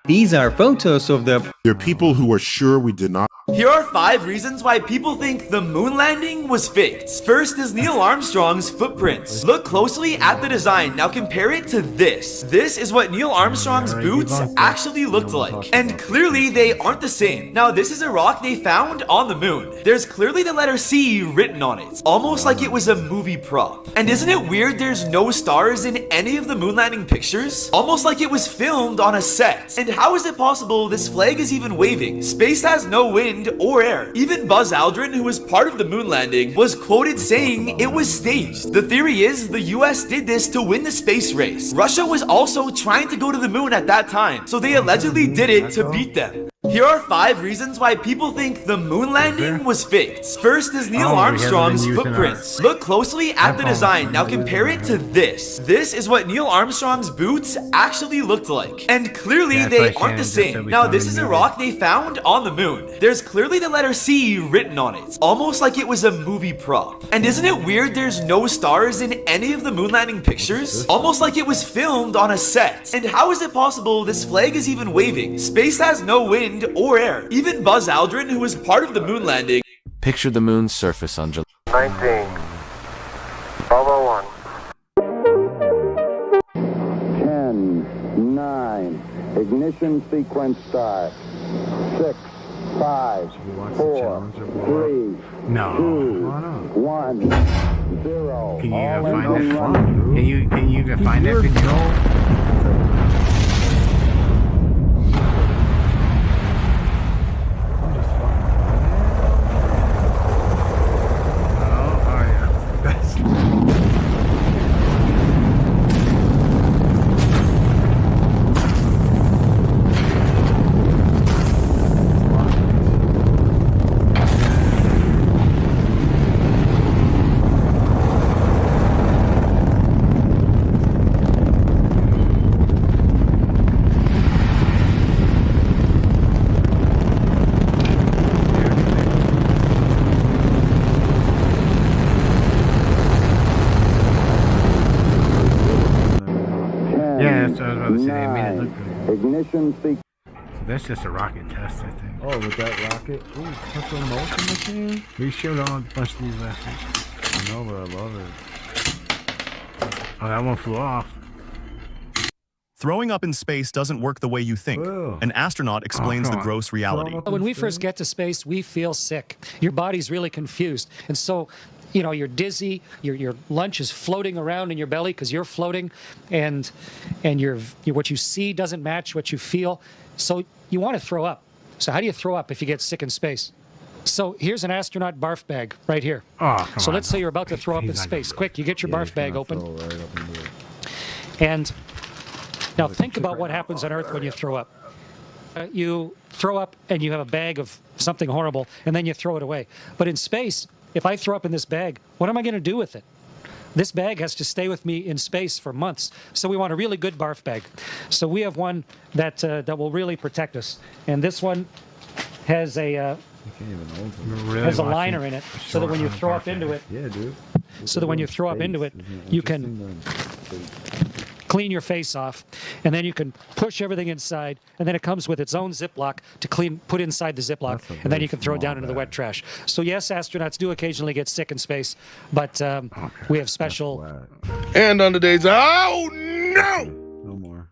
These are photos of the There are people who are sure we did not. Here are 5 reasons why people think the moon landing was faked. First is Neil Armstrong's footprints. Look closely at the design. Now compare it to this. This is what Neil Armstrong's boots actually looked like. And clearly they aren't the same. Now this is a rock they found on the moon. There's clearly the letter C written on it. Almost like it was a movie prop. And isn't it weird there's no stars in any of the moon landing pictures? Almost like it was filmed on a set. And how is it possible this flag is even waving? Space has no wind or air. Even Buzz Aldrin, who was part of the moon landing, was quoted saying it was staged. The theory is the US did this to win the space race. Russia was also trying to go to the moon at that time, so they allegedly did it to beat them. Here are 5 reasons why people think the moon landing was faked. First is Neil Oh, we haven't Armstrong's been using footprints. Look closely at the design. Now compare it to this. This is what Neil Armstrong's boots actually looked like. And clearly That's they why aren't Shannon the just said same. we Now found this a is a movie. rock they found on the moon. There's clearly the letter C written on it. Almost like it was a movie prop. And isn't it weird there's no stars in any of the moon landing pictures? Almost like it was filmed on a set. And how is it possible this flag is even waving? Space has no wind or air. Even Buzz Aldrin, who was part of the moon landing, Picture the moon's surface on July 19. 1201. 10, 9, ignition sequence start. 6, 5, you watch the 4, challenge or blow 3, No. 2, Why not? 1, 0. Can you All find engine that? running. Can you even find that video? Oh yeah. Yeah, that's what I was about to say. They made it look good. Ignition sequence. So that's just a rocket test, I think. Oh, with that rocket. Ooh, special motion machine? We showed on a bunch of these last week. I know, but I love it. Oh, that one flew off. Throwing up in space doesn't work the way you think. Ugh. An astronaut explains the gross reality. When we first get to space, we feel sick. Your body's really confused. And so, you know, you're dizzy, your lunch is floating around in your belly because you're floating, and what you see doesn't match what you feel. So you want to throw up. So how do you throw up if you get sick in space? So here's an astronaut barf bag right here. Oh, so let's say you're about to throw up in space. Quick, you get your barf bag open. And now think about what happens on Earth when you throw up. You throw up and you have a bag of something horrible, and then you throw it away. But in space, if I throw up in this bag, what am I going to do with it? This bag has to stay with me in space for months. So we want a really good barf bag. So we have one that will really protect us. And this one has a liner in it, so that when you throw up into it, so that when you throw up into it, you can clean your face off, and then you can push everything inside, and then it comes with its own Ziploc to put inside the Ziploc, and then you can throw it down into the wet trash. So yes, astronauts do occasionally get sick in space, but we have special... And on today's... Oh, no! No more.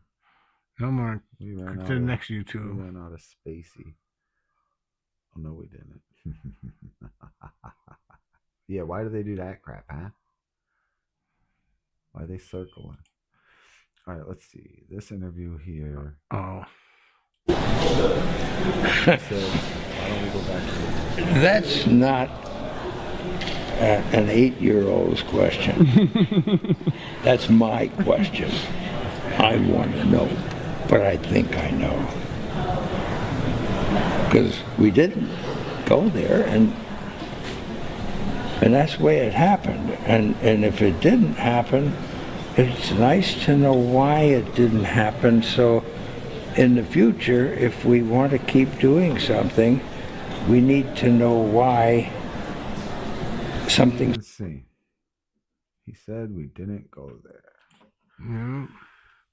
No more. We ran To out the of, next YouTube. We ran out of spacey. Oh, no, we didn't. Yeah, why do they do that crap, huh? Why are they circling? All right, let's see. This interview here. Oh. Says, why don't we go back to this? That's not an 8-year-old's question. That's my question. I want to know, but I think I know. Because we didn't go there, and that's the way it happened. And if it didn't happen, it's nice to know why it didn't happen, so in the future, if we want to keep doing something, we need to know why something... Let's see. He said we didn't go there.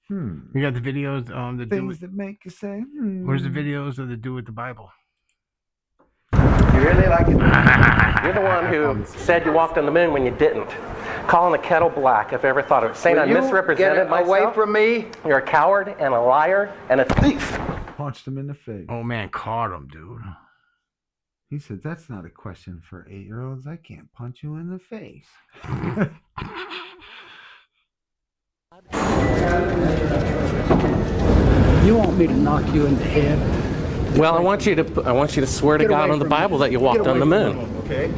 You got the videos the things that make you say, Where's the videos of the dude with the Bible? You really like it? You're the one who said you walked on the moon when you didn't. Calling the kettle black, if I ever thought of it. Saying I misrepresented myself. Away from me. You're a coward and a liar and a thief. Punched him in the face. Oh man, caught him, dude. He said, that's not a question for 8-year-olds. I can't punch you in the face. You want me to knock you in the head? Well, I want you to swear to God on the Bible that you walked on the moon. Okay.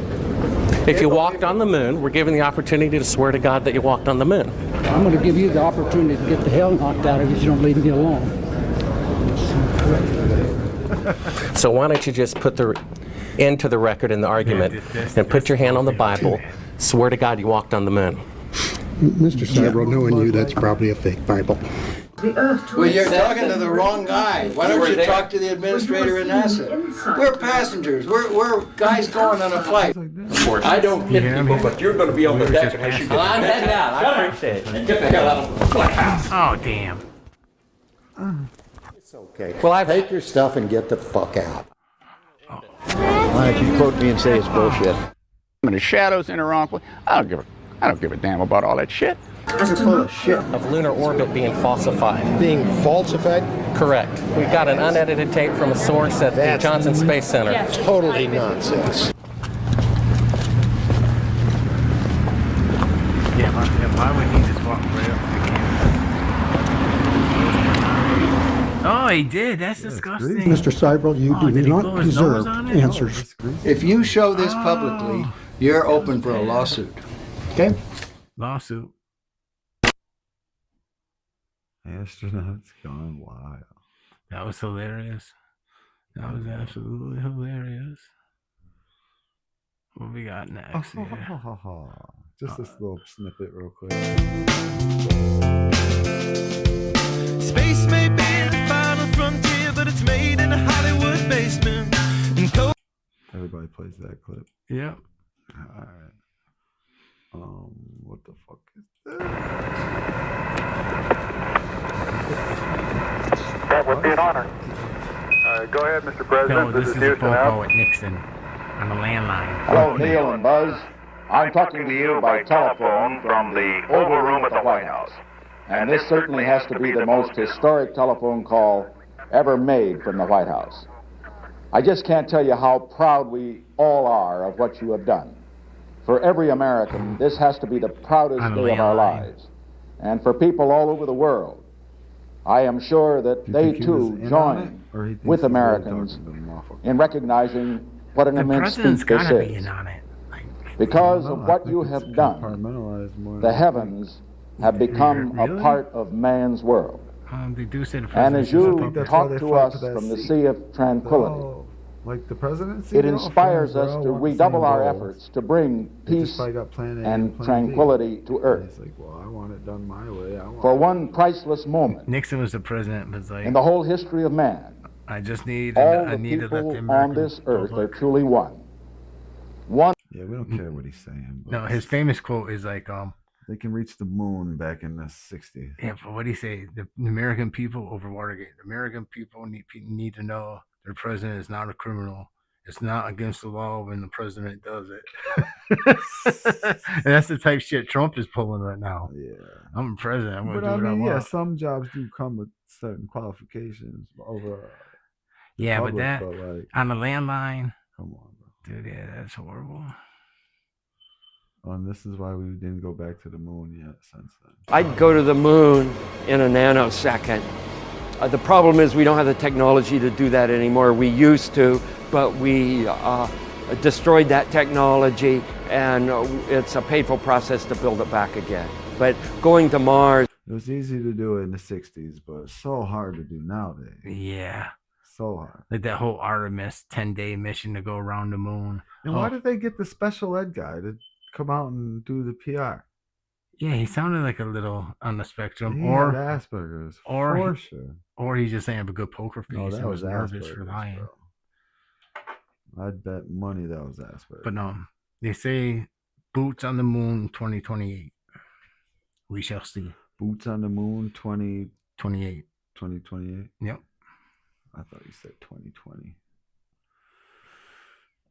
If you walked on the moon, we're given the opportunity to swear to God that you walked on the moon. I'm going to give you the opportunity to get the hell knocked out of you if you don't leave me alone. So why don't you just put the end to the record in the argument and put your hand on the Bible, swear to God you walked on the moon. Mr. Cybro, knowing you, that's probably a fake Bible. Well, you're talking to the wrong guy. Why don't you talk to the administrator in NASA? We're passengers. We're guys going on a flight. I don't hit people, but you're going to be on the deck unless you get... I'm heading out. I appreciate it. Get the hell out of the house. Oh, damn. It's okay. Well, take your stuff and get the fuck out. Why don't you quote me and say it's bullshit? The shadows in the wrong place. I don't give a damn about all that shit. You're full of shit. Of lunar orbit being falsified. Being falsified? Correct. We've got an unedited tape from a source at the Johnson Space Center. Totally nonsense. Yeah, why would he just walk right up to the camera? Oh, he did. That's disgusting. Mr. Cybro, you do not deserve answers. If you show this publicly, you're open for a lawsuit. Okay? Lawsuit. Astronauts gone wild. That was hilarious. That was absolutely hilarious. What we got next? Just this little snippet real quick. Space may be the final frontier, but it's made in a Hollywood basement. Everybody plays that clip. Yep. Alright. What the fuck is that? That would be an honor. Go ahead, Mr. President. No, this is a Houston phone out. call with Nixon on the landline. Hello, Neil and Buzz. I'm talking to you by telephone from the Oval Room at the White House. And this certainly has to be the most historic telephone call ever made from the White House. I just can't tell you how proud we all are of what you have done. For every American, this has to be the proudest day of our lives. And for people all over the world, I am sure that they too join with Americans in recognizing what an immense feat this is. Because of what you have done, the heavens have become a part of man's world. They do say the And as you president talk to us from the sea of tranquility, like the presidency, it inspires us to redouble our efforts to bring peace and tranquility to Earth. It's like, well, I want it done my way. For one priceless moment Nixon was the president, was like, in the whole history of man, I just need, all I the need to let the people on this earth are truly one. One. Yeah, we don't care what he's saying. No, his famous quote is like, they can reach the moon back in the 60s. Yeah, but what do you say? The American people over Watergate. The American people need to know their president is not a criminal. It's not against the law when the president does it. And that's the type of shit Trump is pulling right now. Yeah. I'm a president. I'm going to do I what I mean, want. yeah, some jobs do come with certain qualifications over. Yeah, public, but that like, on the landline. Come on, bro. Dude, yeah, that's horrible. And this is why we didn't go back to the moon yet since then. I'd go to the moon in a nanosecond. The problem is we don't have the technology to do that anymore. We used to, but we destroyed that technology, and it's a painful process to build it back again. But going to Mars... It was easy to do it in the 60s, but it's so hard to do nowadays. Yeah. So hard. Like that whole Artemis 10-day mission to go around the moon. And why did they get the special ed guy to come out and do the PR? Yeah, he sounded like a little on the spectrum. He or had Asperger's, or for he, sure. Or he just didn't have a good poker face. No, that and was nervous Asperger's, for lying. Bro. I'd bet money that was Asperger's. But no, they say boots on the moon 2028. We shall see. Boots on the moon 2028. 2028? Yep. I thought he said 2020.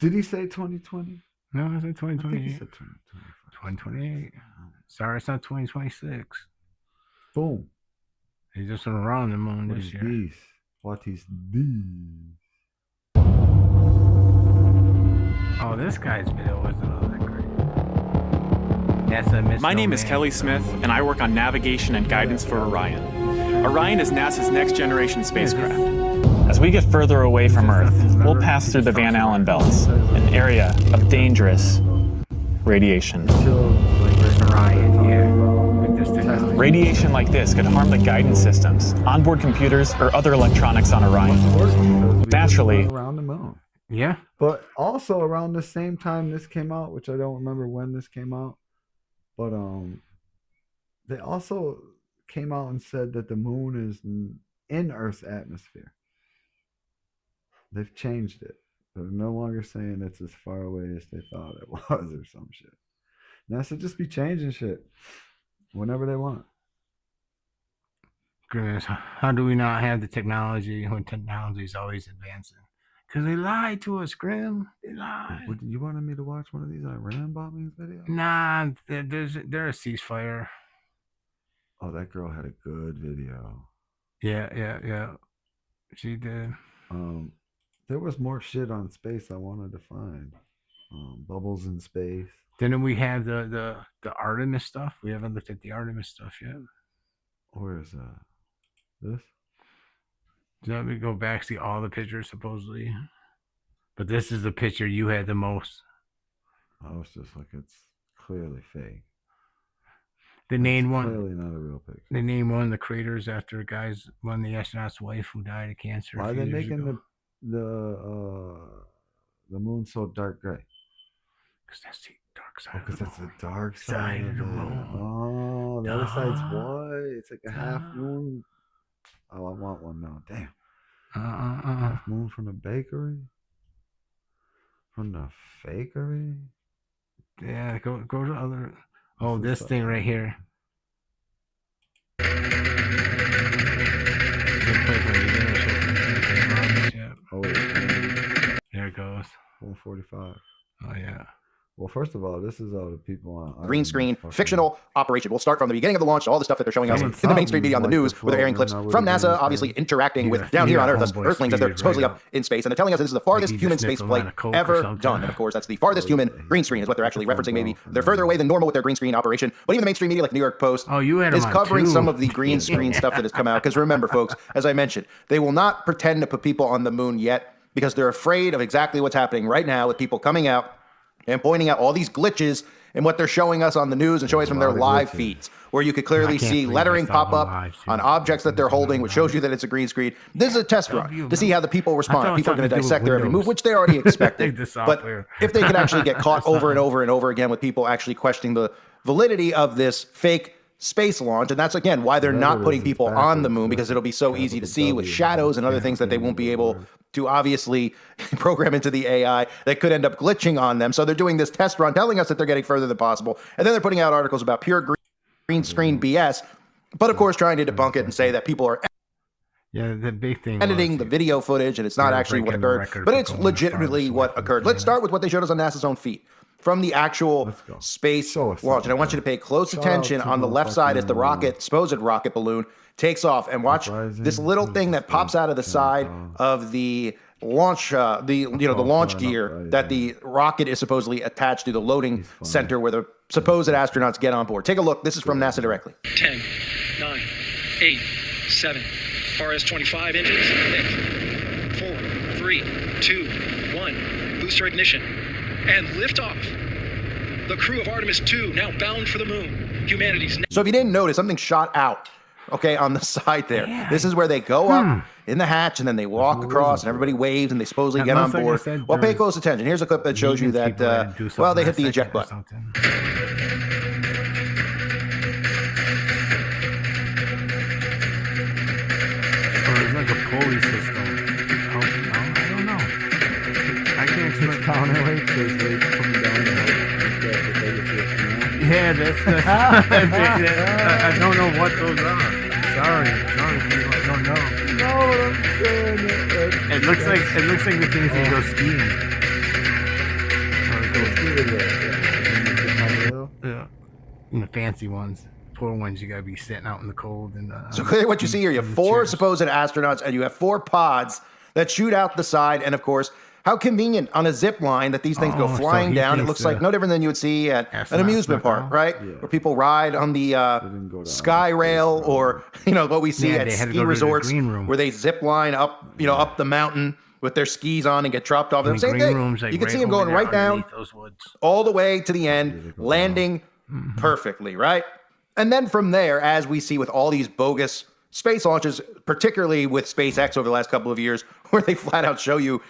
Did he say 2020? No, I said 2028. I think he said 2028. Sorry, it's not 2026. Boom. He just went around the moon What this is year. this? What is this? Oh, this guy's video wasn't all that great. NASA My name is Kelly Smith, and I work on navigation and guidance for Orion. Orion is NASA's next generation spacecraft. As we get further away from Earth, we'll pass through the Van Allen belts, an area of dangerous radiation. Radiation like this could harm the guidance systems, onboard computers, or other electronics on Orion. Naturally, around the moon. Yeah. But also around the same time this came out, which I don't remember when this came out, but they also came out and said that the moon is in Earth's atmosphere. They've changed it. They're no longer saying it's as far away as they thought it was or some shit. NASA just be changing shit whenever they want. Goodness, how do we not have the technology when technology is always advancing? Because they lied to us, Grim. They lied. You wanted me to watch one of these Iran bombing videos? Nah, there's a ceasefire. Oh, that girl had a good video. Yeah. She did. There was more shit on space I wanted to find. Bubbles in space. Didn't we have the Artemis stuff? We haven't looked at the Artemis stuff yet. Where is that? This? Let me go back, see all the pictures supposedly. But this is the picture you had the most. I was just like, it's clearly fake. They named one. Clearly not a real picture. They named one of the craters after one of the astronaut's wife who died of cancer. Why are they making the moon so dark gray? Because that's the dark side. Because that's the dark side of the moon. Oh, the other side's white. It's like a half moon. Oh, I want one now. Damn. Half moon from the bakery? From the fakery? Yeah, go to other. Oh, this thing right here. first of all, this is all the people on green screen fictional operation. We'll start from the beginning of the launch to all the stuff that they're showing us in the mainstream media on the news, where they're airing clips from NASA, obviously interacting with down here on Earth, us Earthlings, as they're supposedly up in space, and they're telling us this is the farthest human space flight ever done. And of course, that's the farthest human green screen is what they're actually referencing. Maybe they're further away than normal with their green screen operation, but even the mainstream media like New York Post is covering some of the green screen stuff that has come out. Because remember, folks, as I mentioned, they will not pretend to put people on the moon yet because they're afraid of exactly what's happening right now with people coming out and pointing out all these glitches in what they're showing us on the news and showing us from their live feeds, where you could clearly see lettering pop up on objects that they're holding, which shows you that it's a green screen. This is a test run to see how the people respond. People are going to dissect their every move, which they already expected. But if they could actually get caught over and over and over again with people actually questioning the validity of this fake space launch, and that's again why they're not putting people on the moon, because it'll be so easy to see with shadows and other things that they won't be able to obviously program into the AI that could end up glitching on them. So they're doing this test run, telling us that they're getting further than possible, and then they're putting out articles about pure green screen BS, but of course trying to debunk it and say that people are the big thing editing the video footage and it's not actually what occurred, but it's legitimately what occurred. Let's start with what they showed us on NASA's own feed from the actual space launch. And I want you to pay close attention. On the left side is the rocket, supposed rocket balloon, takes off, and watch this little thing that pops out of the side of the launch, the launch gear that the rocket is supposedly attached to the loading center where the supposed astronauts get on board. Take a look. This is from NASA directly. 10, 9, 8, 7, RS 25 engines, lit. 4, 3, 2, 1, booster ignition, and liftoff. The crew of Artemis 2 now bound for the moon. Humanity's. So if you didn't notice, something shot out, okay, on the side there. Yeah. This is where they go up in the hatch and then they walk across and everybody waves and they supposedly get on board. Well, pay close attention. Here's a clip that shows you that, well, they hit the eject button. It's like a pulley system. Oh, no, I don't know. I can't explain. Counterweight, there's weights coming down the hill. Yeah, that's I don't know what those are. Sorry, people, I don't know. No, I'm saying it looks like the things that go skiing. Yeah, and the fancy ones. Poor ones, you gotta be sitting out in the cold. And so what you see here, you have 4 supposed astronauts, and you have 4 pods that shoot out the side, and of course, how convenient on a zip line that these things go flying down. It looks like no different than you would see at an amusement park, right? Yeah. Where people ride on the sky rail, or what we see at ski resorts where they zip line up, up the mountain with their skis on and get dropped off. Same thing. You can see them going right down all the way to the end, landing perfectly, right? And then from there, as we see with all these bogus space launches, particularly with SpaceX over the last couple of years, where they flat out show you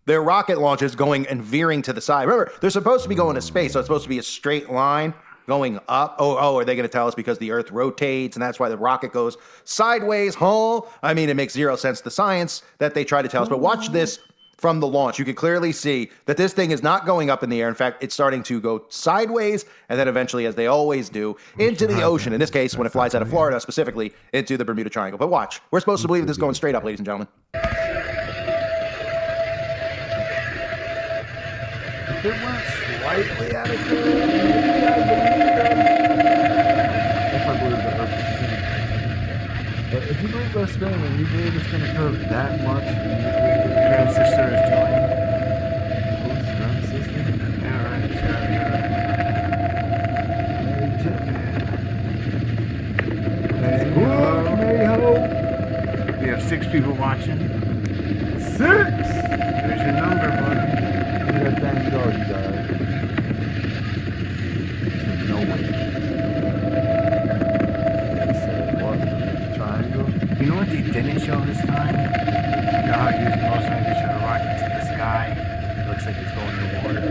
their rocket launches going and veering to the side. Remember, they're supposed to be going to space, so it's supposed to be a straight line going up. Oh, are they going to tell us because the Earth rotates and that's why the rocket goes sideways? I mean, it makes zero sense, the science that they try to tell us. But watch this from the launch. You can clearly see that this thing is not going up in the air. In fact, it's starting to go sideways and then eventually, as they always do, into the ocean. In this case, when it flies out of Florida, specifically into the Bermuda Triangle. But watch. We're supposed to believe this is going straight up, ladies and gentlemen. If it went slightly out of control, if I believe the Earth is spinning. But if you believe the Earth spinning and you believe it's going to curve that much, Transistor is joining. Who's transistor? Yeah, right. We have 6 people watching. 6? There's your number, buddy. Let that thing go, you guys. To nowhere. What? Triangle? You know what they didn't show this time? You know how usually most times they show a rocket to the sky? It looks like it's going in the water.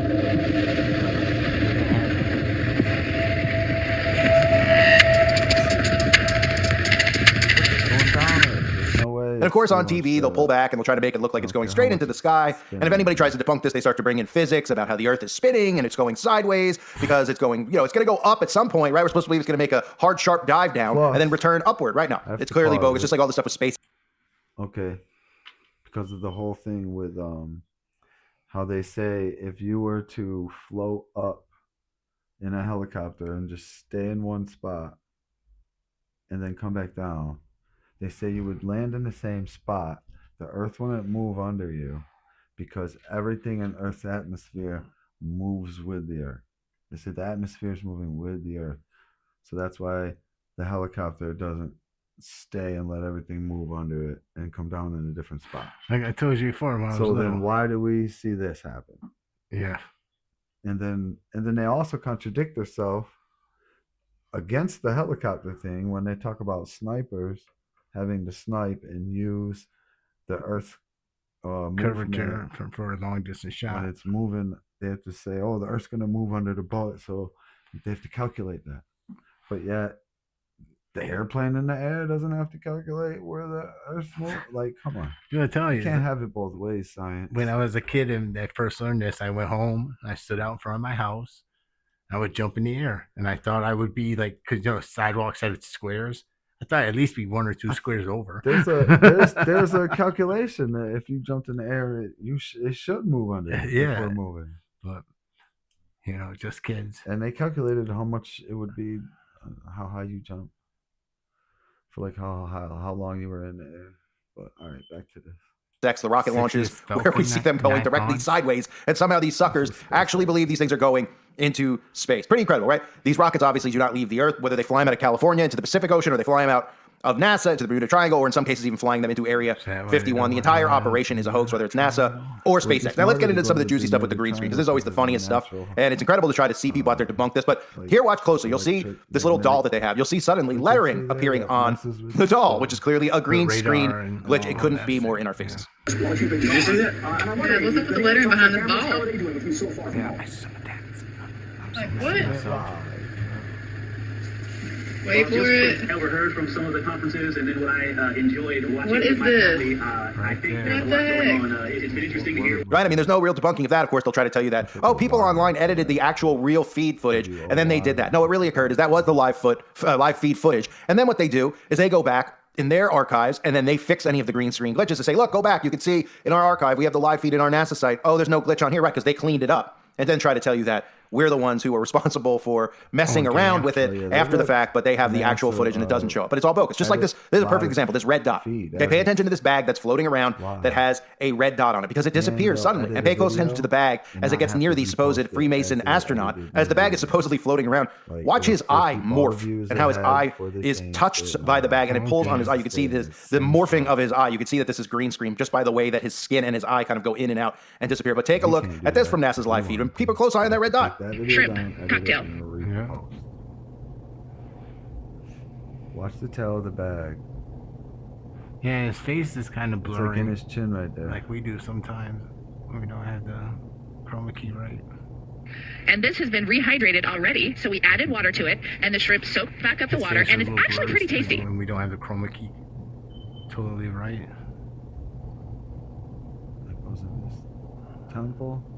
And of course, on TV, they'll pull back and they'll try to make it look like it's going straight into the sky. And if anybody tries to debunk this, they start to bring in physics about how the Earth is spinning and it's going sideways because it's going, it's going to go up at some point, right? We're supposed to believe it's going to make a hard, sharp dive down and then return upward. Right now, it's clearly bogus, just like all the stuff with space. Okay. Because of the whole thing with how they say if you were to float up in a helicopter and just stay in one spot and then come back down, they say you would land in the same spot. The Earth wouldn't move under you because everything in Earth's atmosphere moves with the Earth. They said the atmosphere is moving with the Earth. So that's why the helicopter doesn't stay and let everything move under it and come down in a different spot. Like I told you before, when I was so little. then why do we see this happen? Yeah. And then they also contradict themselves against the helicopter thing when they talk about snipers having to snipe and use the Earth curvature for a long distance shot. When it's moving, they have to say, "Oh, the Earth's going to move under the bullet," so they have to calculate that. But yet, the airplane in the air doesn't have to calculate where the Earth's moving. Like, come on! I'm gonna tell you, can't have it both ways. Science. When I was a kid and I first learned this, I went home. I stood out in front of my house. I would jump in the air, and I thought I would be like, because sidewalks had squares. I thought I'd at least be 1 or 2 squares over. There's a calculation that if you jumped in the air, it should move under before moving. But just kids. And they calculated how much it would be, how high you jump, for like how long you were in the air. But all right, back to this. The rocket launches where we see them going directly sideways, and somehow these suckers actually believe these things are going into space. Pretty incredible, right? These rockets obviously do not leave the Earth, whether they fly them out of California into the Pacific Ocean or they fly them out of NASA into the Bermuda Triangle, or in some cases even flying them into Area 51. The entire operation is a hoax, whether it's NASA or SpaceX. Now let's get into some of the juicy stuff with the green screen, because this is always the funniest stuff, and it's incredible to try to see people out there debunk this. But here, watch closely. You'll see this little doll that they have. You'll see suddenly lettering appearing on the doll, which is clearly a green screen glitch. It couldn't be more in our faces. Did you see that? Yeah, what's up with the lettering behind the ball? Yeah, I saw that. Like, what? Wait for it. I overheard from some of the conferences, and then what I enjoyed watching. What is with my this? family, I think What there's a the lot going heck? on. It's been interesting to hear. Right? I mean, there's no real debunking of that. Of course, they'll try to tell you that, oh, people online edited the actual real feed footage, and then they did that. No, what really occurred is that was the live feed footage. And then what they do is they go back in their archives, and then they fix any of the green screen glitches to say, look, go back. You can see in our archive, we have the live feed in our NASA site. Oh, there's no glitch on here, right? Because they cleaned it up. And then try to tell you that we're the ones who are responsible for messing around with it after the fact, but they have the actual footage and it doesn't show up. But it's all bogus. Just like this. This is a perfect example. This red dot. Okay, pay attention to this bag that's floating around that has a red dot on it, because it disappears suddenly. And pay close attention to the bag as it gets near the supposed Freemason astronaut. As the bag is supposedly floating around, watch his eye morph and how his eye is touched by the bag and it pulls on his eye. You can see the morphing of his eye. You can see that this is green screen just by the way that his skin and his eye kind of go in and out and disappear. But take a look at this from NASA's live feed and keep a close eye on that red dot. Shrimp cocktail. Watch the tail of the bag. Yeah, his face is kind of It's blurry. like in his chin right there. Like we do sometimes when we don't have the chroma key right. And this has been rehydrated already, so we added water to it, and the shrimp soaked back up the His water, face and is it's a little actually blurry pretty still tasty. when we don't have the chroma key totally right. That goes in this temple.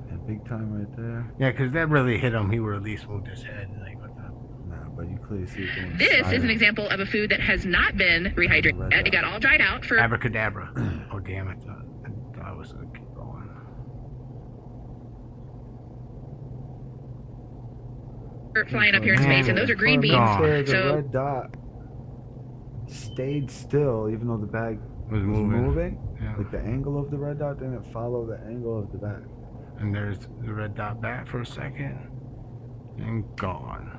And big time right there. Yeah, because that really hit him. He would at least moved his head. Like, what the? Nah, but you clearly see it going This silent. is an example of a food that has not been rehydrated. It got all dried out for Abracadabra. Oh, damn it. I thought I was going to keep going. flying up here in space, and those are green beans. The So red dot stayed still, even though the bag was moving. Yeah. Like the angle of the red dot didn't follow the angle of the bag. And there's the red dot back for a second. And gone.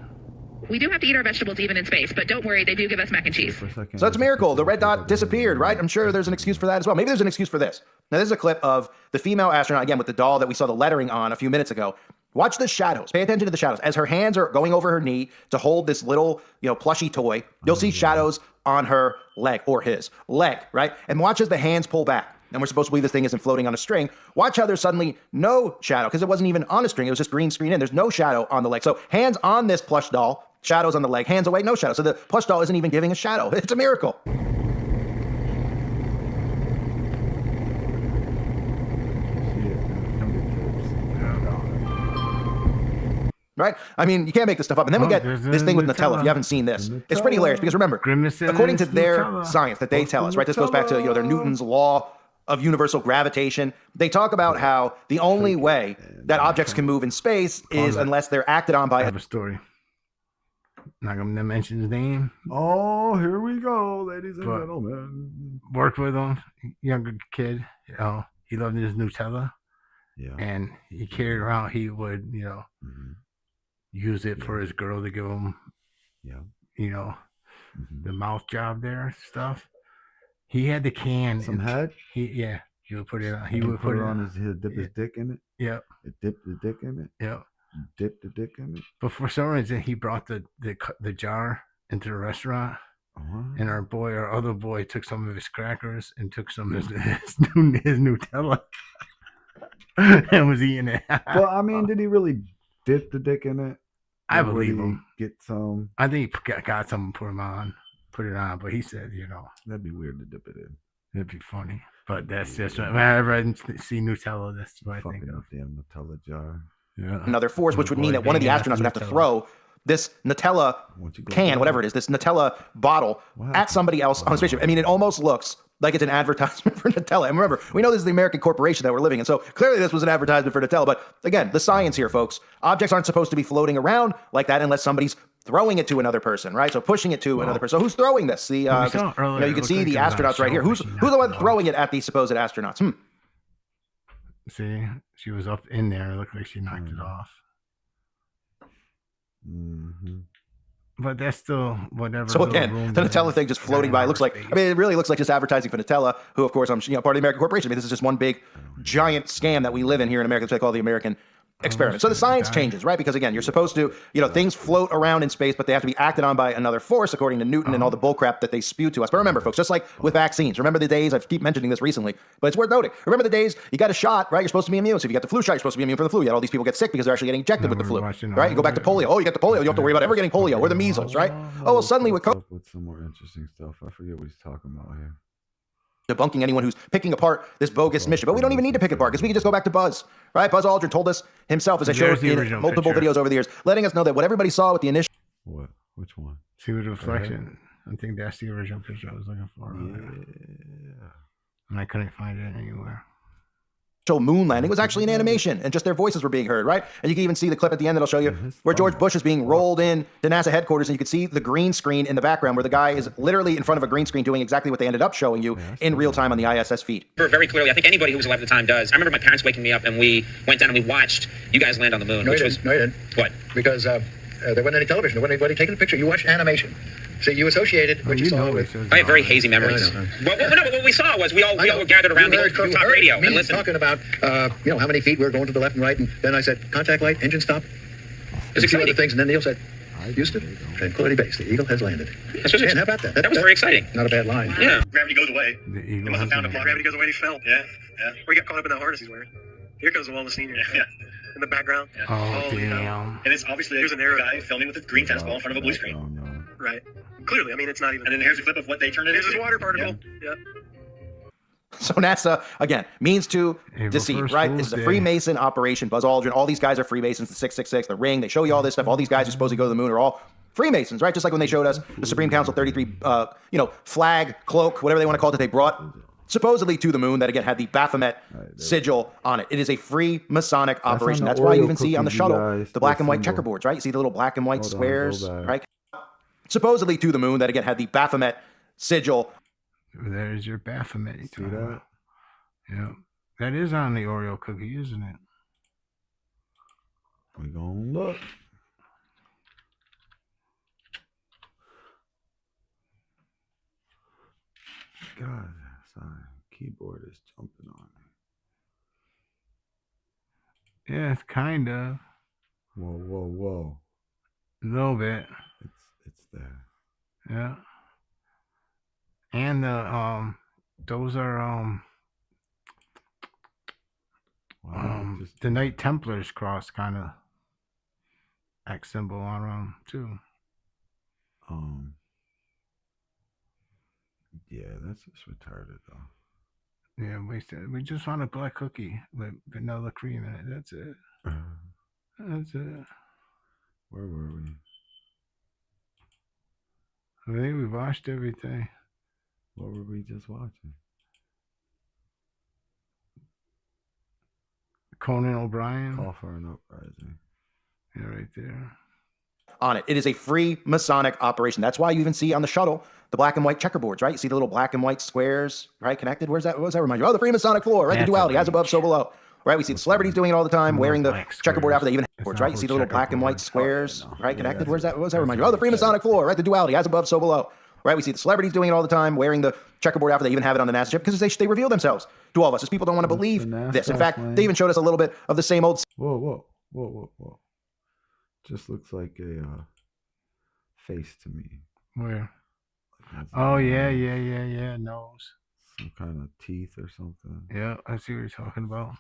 we do have to eat our vegetables even in space, but don't worry, they do give us mac and cheese. So it's a miracle. The red dot disappeared, right? I'm sure there's an excuse for that as well. Maybe there's an excuse for this. Now, this is a clip of the female astronaut, again, with the doll that we saw the lettering on a few minutes ago. Watch the shadows. Pay attention to the shadows. As her hands are going over her knee to hold this little, plushy toy, you'll see shadows on her leg, or his leg, right? And watch as the hands pull back. And we're supposed to believe this thing isn't floating on a string. Watch how there's suddenly no shadow, because it wasn't even on a string. It was just green screen in. There's no shadow on the leg. So hands on this plush doll, shadows on the leg, hands away, no shadow. So the plush doll isn't even giving a shadow. It's a miracle. Right? I mean, you can't make this stuff up. And then we get this thing with Nutella. If you haven't seen this, it's pretty hilarious because remember, according to their science that they tell us, right? This goes back to their Newton's law of universal gravitation. They talk about how the only way that objects can move in space is unless they're acted on by I have a story. Not going to mention his name. Oh, here we go, ladies and gentlemen. Worked with him, younger kid. You know, he loved his Nutella. Yeah. And he carried around, he would, you know, use it for his girl to give him, you know, the mouth job there, stuff. He had the can. Some head? He would put it on. He would put it on his, he'd dip his dick in it? Yep. It dipped the dick in it? Yep. Dip the dick in it? But for some reason, he brought the jar into the restaurant. And our other boy took some of his crackers and took some of his Nutella and was eating it. Well, I mean, did he really dip the dick in it? I believe him. Get some. I think he got some and put it on. But he said, you know, that'd be weird to dip it in. It'd be funny. But that's just whenever I see Nutella, that's what I think of. Damn Nutella jar. Yeah. Another force, which would mean that one of the astronauts would have to throw this Nutella can, whatever it is, this Nutella bottle at somebody else on the spaceship. I mean, it almost looks like it's an advertisement for Nutella. And remember, we know this is the American corporation that we're living in, so clearly this was an advertisement for Nutella. But again, the science here, folks. Objects aren't supposed to be floating around like that unless somebody's throwing it to another person, right? So pushing it to another person. So who's throwing this? You can see the astronauts right here. Who's the one throwing it at the supposed astronauts? See, she was up in there. It looked like she knocked it off. But that's still whatever. So again, the Nutella thing just floating by. It looks like, I mean, it really looks like just advertising for Nutella, who, of course, I'm part of the American corporation. I mean, this is just one big, giant scam that we live in here in America. That's what they call the American experiment. So the science changes, right? Because again, you're supposed to, things float around in space, but they have to be acted on by another force, according to Newton and all the bullcrap that they spew to us. But remember, folks, just like with vaccines, remember the days, I keep mentioning this recently, but it's worth noting. Remember the days you got a shot, right? You're supposed to be immune. So if you got the flu shot, you're supposed to be immune from the flu. You had all these people get sick because they're actually getting injected with the flu, right? You go back to polio. Oh, you got the polio. You don't have to worry about ever getting polio or the measles, right? Oh, well, suddenly with COVID. With some more interesting stuff. I forget what he's talking about here. Debunking anyone who's picking apart this bogus mission. But we don't even need to pick it apart because we can just go back to Buzz, right? Buzz Aldrin told us himself, as I showed in multiple videos over the years, letting us know that what everybody saw with the initial... What? Which one? See the reflection. I think that's the original picture I was looking for. Yeah. And I couldn't find it anywhere. Moon landing was actually an animation, and just their voices were being heard, right? And you can even see the clip at the end that'll show you where George Bush is being rolled in to NASA headquarters, and you can see the green screen in the background where the guy is literally in front of a green screen doing exactly what they ended up showing you in real time on the ISS feed. Very clearly, I think anybody who was alive at the time does. I remember my parents waking me up, and we went down and we watched you guys land on the moon. No, you didn't. What? Because there wasn't any television. There wasn't anybody taking a picture. You watched animation. So you associated what you saw with... I have very hazy memories. What we saw was we all were gathered around the rooftop radio and listened. Talking about, how many feet we were going to the left and right, and then I said, contact light, engine stop. It's exciting. Other things, and then Neil said, Houston, Tranquility Base, the Eagle has landed. And how about that? That was very exciting. Not a bad line. Yeah. Gravity goes away. He must have found a gravity goes away and he fell. Yeah. Or he got caught up in that harness he's wearing. Here comes the Wallace Senior. Yeah. In the background. Yeah. Oh, damn. And it's obviously there's an arrow guy filming with a green tennis ball in front of a blue screen. Right. Clearly, I mean, it's not even... And then here's a clip of what they turned it into. This is water particle. Yep. So NASA, again, means to deceive, right? This is a Freemason operation. Buzz Aldrin, all these guys are Freemasons, the 666, the ring. They show you all this stuff. All these guys who supposedly go to the moon are all Freemasons, right? Just like when they showed us the Supreme Council 33, flag, cloak, whatever they want to call it, that they brought supposedly to the moon, that again had the Baphomet sigil on it. It is a Freemasonic operation. That's why you even see on the shuttle the black and white checkerboards, right? You see the little black and white squares, right? Supposedly to the moon, that again had the Baphomet sigil. There's your Baphomet. You see that? Yeah. That is on the Oreo cookie, isn't it? We're going to look. God, sorry. Keyboard is jumping on me. Yeah, it's kind of. Whoa. A little bit. It's there. Yeah. And those are the Knight Templar's cross kind of X symbol on them too. Yeah, that's just retarded though. Yeah, we just want a black cookie with vanilla cream in it. That's it. That's it. Where were we? I think we watched everything. What were we just watching? Conan O'Brien. Call for an uprising. Yeah, right there. On it. It is a free Masonic operation. That's why you even see on the shuttle the black and white checkerboards, right? You see the little black and white squares, right? Connected. What does that remind you? Oh, the free Masonic floor, right? The duality, as above, so below. Right? We see the celebrities doing it all the time, wearing the checkerboard outfit. They even have boards, right? You see the little black and white squares, right? Connected. What does that remind you? Oh, the free Masonic floor, right? The duality, as above, so below. Right? We see the celebrities doing it all the time, wearing the checkerboard outfit. They even have it on the NASA ship because they reveal themselves to all of us. As people don't want to believe this. In fact, they even showed us a little bit of the same old. Whoa. Just looks like a face to me. Where? Oh, yeah. Nose. Some kind of teeth or something. Yeah, I see what you're talking about.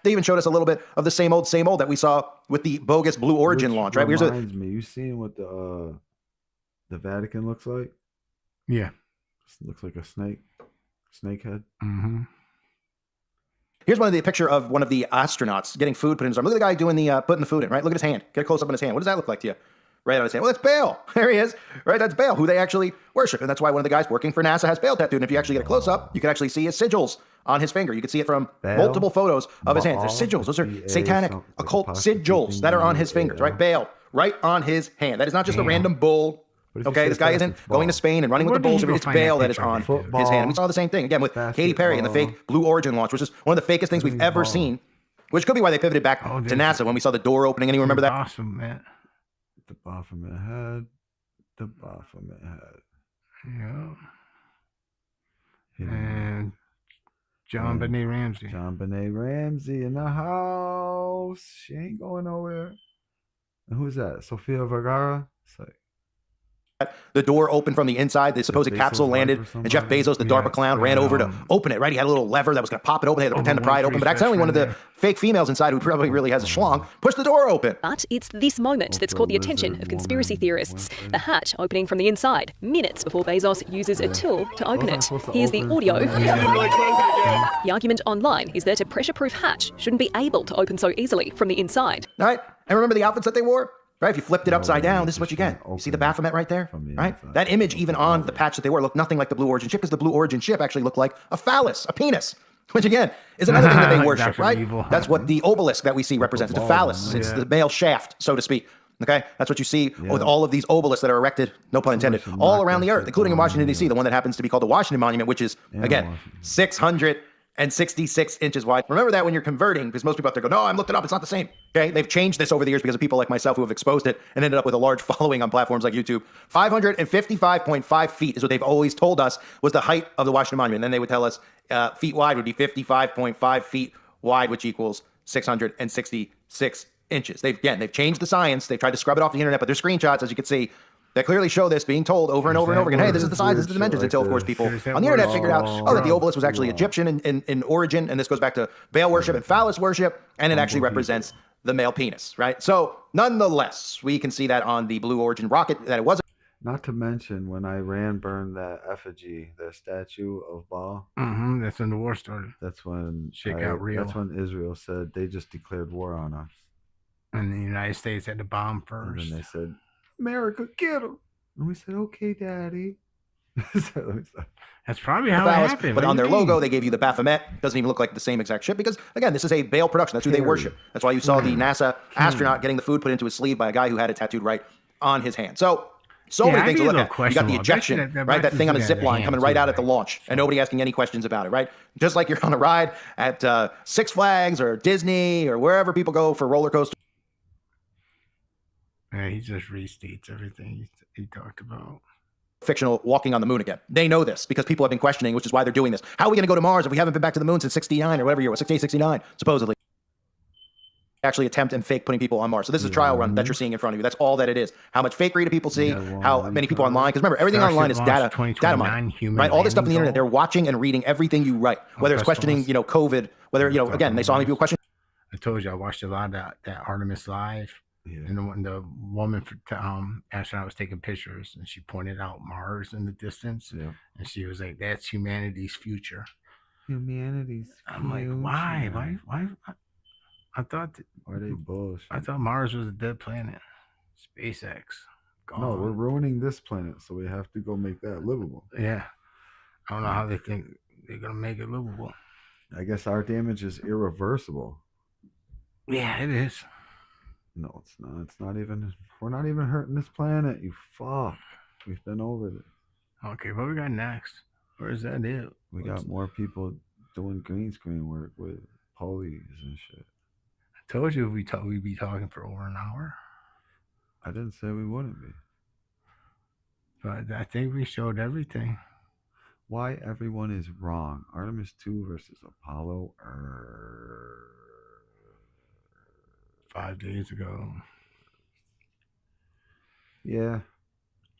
They even showed us a little bit of the same old that we saw with the bogus Blue Origin launch, right? Reminds me, you seen what the Vatican looks like? Yeah. It looks like a snake head. Mm-hmm. Here's the picture of one of the astronauts getting food put in his arm. Look at the guy doing the putting the food in, right? Look at his hand. Get a close up on his hand. What does that look like to you? Right on his hand. Well, that's Baal. There he is. Right, that's Baal, who they actually worship. And that's why one of the guys working for NASA has Baal tattooed. And if you actually get a close up, you can actually see his sigils on his finger. You can see it from multiple photos of his hands. There's sigils. Those are satanic, occult sigils that are on his fingers, right? Baal, right on his hand. That is not just a random bull. Okay, this guy isn't going to Spain and running with the bulls. It's Baal that is on his hand. And we saw the same thing again with Katy Perry and the fake Blue Origin launch, which is one of the fakest things we've ever seen, which could be why they pivoted back to NASA when we saw the door opening. Anyone remember that? Awesome, man. The Baphomet head. Yeah. And John Benet Ramsey. In the house. She ain't going nowhere. And who's that? Sofia Vergara? It's like, the door opened from the inside. The supposed capsule landed, and Jeff Bezos, the DARPA clown, ran over to open it, right? He had a little lever that was going to pop it open. They had to pretend to pry it open, but accidentally one of the fake females inside, who probably really has a schlong, pushed the door open. But it's this moment that's caught the attention of conspiracy theorists. The hatch opening from the inside, minutes before Bezos uses a tool to open it. Here's the audio. The argument online is that a pressure-proof hatch shouldn't be able to open so easily from the inside. All right, and remember the outfits that they wore? Right, if you flipped it upside down, this is what you get. You see the Baphomet right there? Right? That image, even on the patch that they wore, looked nothing like the Blue Origin ship, because the Blue Origin ship actually looked like a phallus, a penis, which again is another thing that they worship, right? That's what the obelisk that we see represents. It's a phallus. It's the male shaft, so to speak. Okay? That's what you see with all of these obelisks that are erected, no pun intended, all around the earth, including in Washington, D.C., the one that happens to be called the Washington Monument, which is, again, 666 inches wide. Remember that when you're converting, because most people out there go, no, I'm looked it up, it's not the same. Okay, they've changed this over the years because of people like myself who have exposed it and ended up with a large following on platforms like YouTube. 555.5 feet is what they've always told us was the height of the Washington Monument. And then they would tell us feet wide would be 55.5 feet wide, which equals 666 inches. They've changed the science. They've tried to scrub it off the internet, but there's screenshots, as you can see, that clearly show this being told over and over and over again. Hey, this is the size, this is the dimensions, until, of course, people on the internet figured out, that the obelisk was actually Egyptian in origin, and this goes back to Baal worship and phallus worship, and it actually represents the male penis, right? So, nonetheless, we can see that on the Blue Origin rocket, that it wasn't. Not to mention, when Iran burned that effigy, the statue of Baal. Mm-hmm, that's when the war started. That's when got real. That's when Israel said they just declared war on us. And the United States had to bomb first. And then they said, America, get him. And we said, okay, Daddy. That's probably how it happened. But on their logo, they gave you the Baphomet. Doesn't even look like the same exact ship because, again, this is a Baal production. That's who they worship. That's why you saw the NASA astronaut getting the food put into his sleeve by a guy who had it tattooed right on his hand. So many things to look at. You got the ejection, right? That thing on a zip line coming right out at the launch, and nobody asking any questions about it, right? Just like you're on a ride at Six Flags or Disney or wherever people go for roller coasters. Yeah, he just restates everything he talked about. Fictional walking on the moon again. They know this because people have been questioning, which is why they're doing this. How are we going to go to Mars if we haven't been back to the moon since 69 or whatever year it was, 68, 69, supposedly? Actually attempt and fake putting people on Mars. So this is a trial run that you're seeing in front of you. That's all that it is. How much fakery do people see? How many people online? Because remember, everything online is data mining, right? All this stuff on the internet, they're watching and reading everything you write. Whether it's questioning, COVID, whether, again, they saw how many people question. I told you, I watched a lot of that Artemis Live. Yeah. And the woman astronaut was taking pictures, and she pointed out Mars in the distance, and she was like, "That's humanity's future." I'm like, why? I thought. Are they bullshit? I thought Mars was a dead planet. SpaceX. Gone. No, we're ruining this planet, so we have to go make that livable. Yeah, I don't know how they think they're gonna make it livable. I guess our damage is irreversible. Yeah, it is. No, it's not. It's not even. We're not even hurting this planet. You fuck. We've been over this. Okay, what we got next? Or is that it? We got more people doing green screen work with pulleys and shit. I told you we'd be talking for over an hour. I didn't say we wouldn't be. But I think we showed everything. Why everyone is wrong. Artemis 2 versus Apollo 5 days ago. Yeah.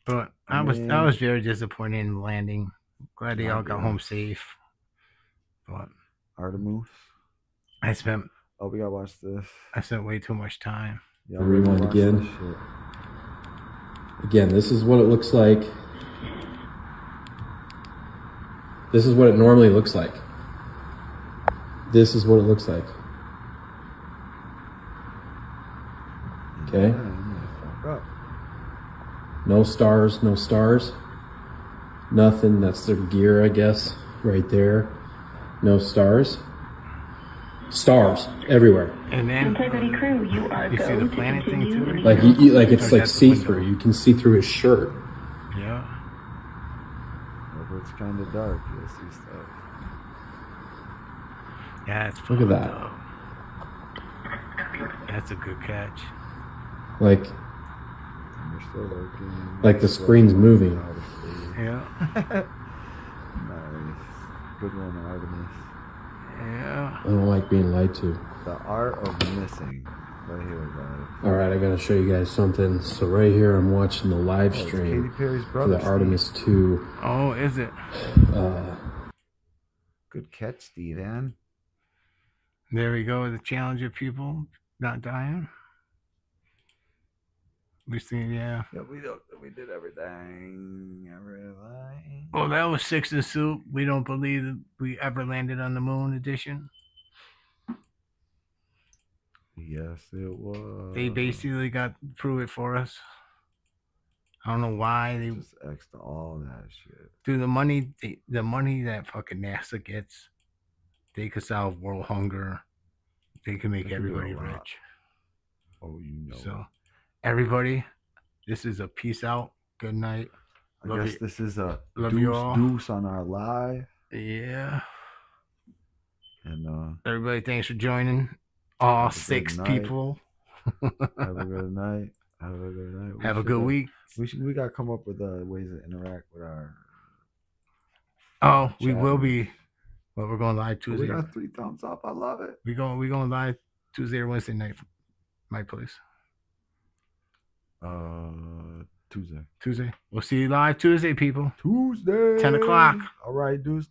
But I was very disappointed in the landing. Glad they all got home safe. But Artemis. I spent. Oh, we gotta watch this. I spent way too much time. Yeah, rewind again. Again, this is what it looks like. This is what it normally looks like. This is what it looks like. Okay. No stars, no stars. Nothing. That's their gear, I guess, right there. No stars. Stars everywhere. And then Integrity crew, you are you see the planet thing too. Right? Like like it's like see through. You can see through his shirt. Yeah. If it's kind of dark, you'll see stuff. Yeah, it's look at that. Though. That's a good catch. Like the screen's moving. Yeah. Nice. Good one, Artemis. Yeah. I don't like being lied to. The art of missing. Right here, guys. Alright, I gotta show you guys something. So right here I'm watching the live stream for the Artemis 2. Oh, is it? Good catch, Steve, Ann. There we go, the challenge of people not dying. We seen, yeah. Yeah, we did everything. Well, that was Six and Soup. We don't believe that we ever landed on the moon edition. Yes, it was. They basically got prove it for us. I don't know why they just X'd all that shit. Dude, the money that fucking NASA gets, they could solve world hunger. They can make everybody rich. Oh, you know. So, everybody, this is a peace out. Good night. I guess this is a love you all. Deuce on our live. Yeah. And everybody, thanks for joining. All 6 people. Have a good night. Have a good night. Have a good week. We gotta come up with ways to interact with our. We will be. But we're going live Tuesday. We got 3 thumbs up. I love it. We going live Tuesday or Wednesday night. My place. Tuesday. Tuesday. We'll see you live Tuesday, people. Tuesday. 10 o'clock. All right, deuce.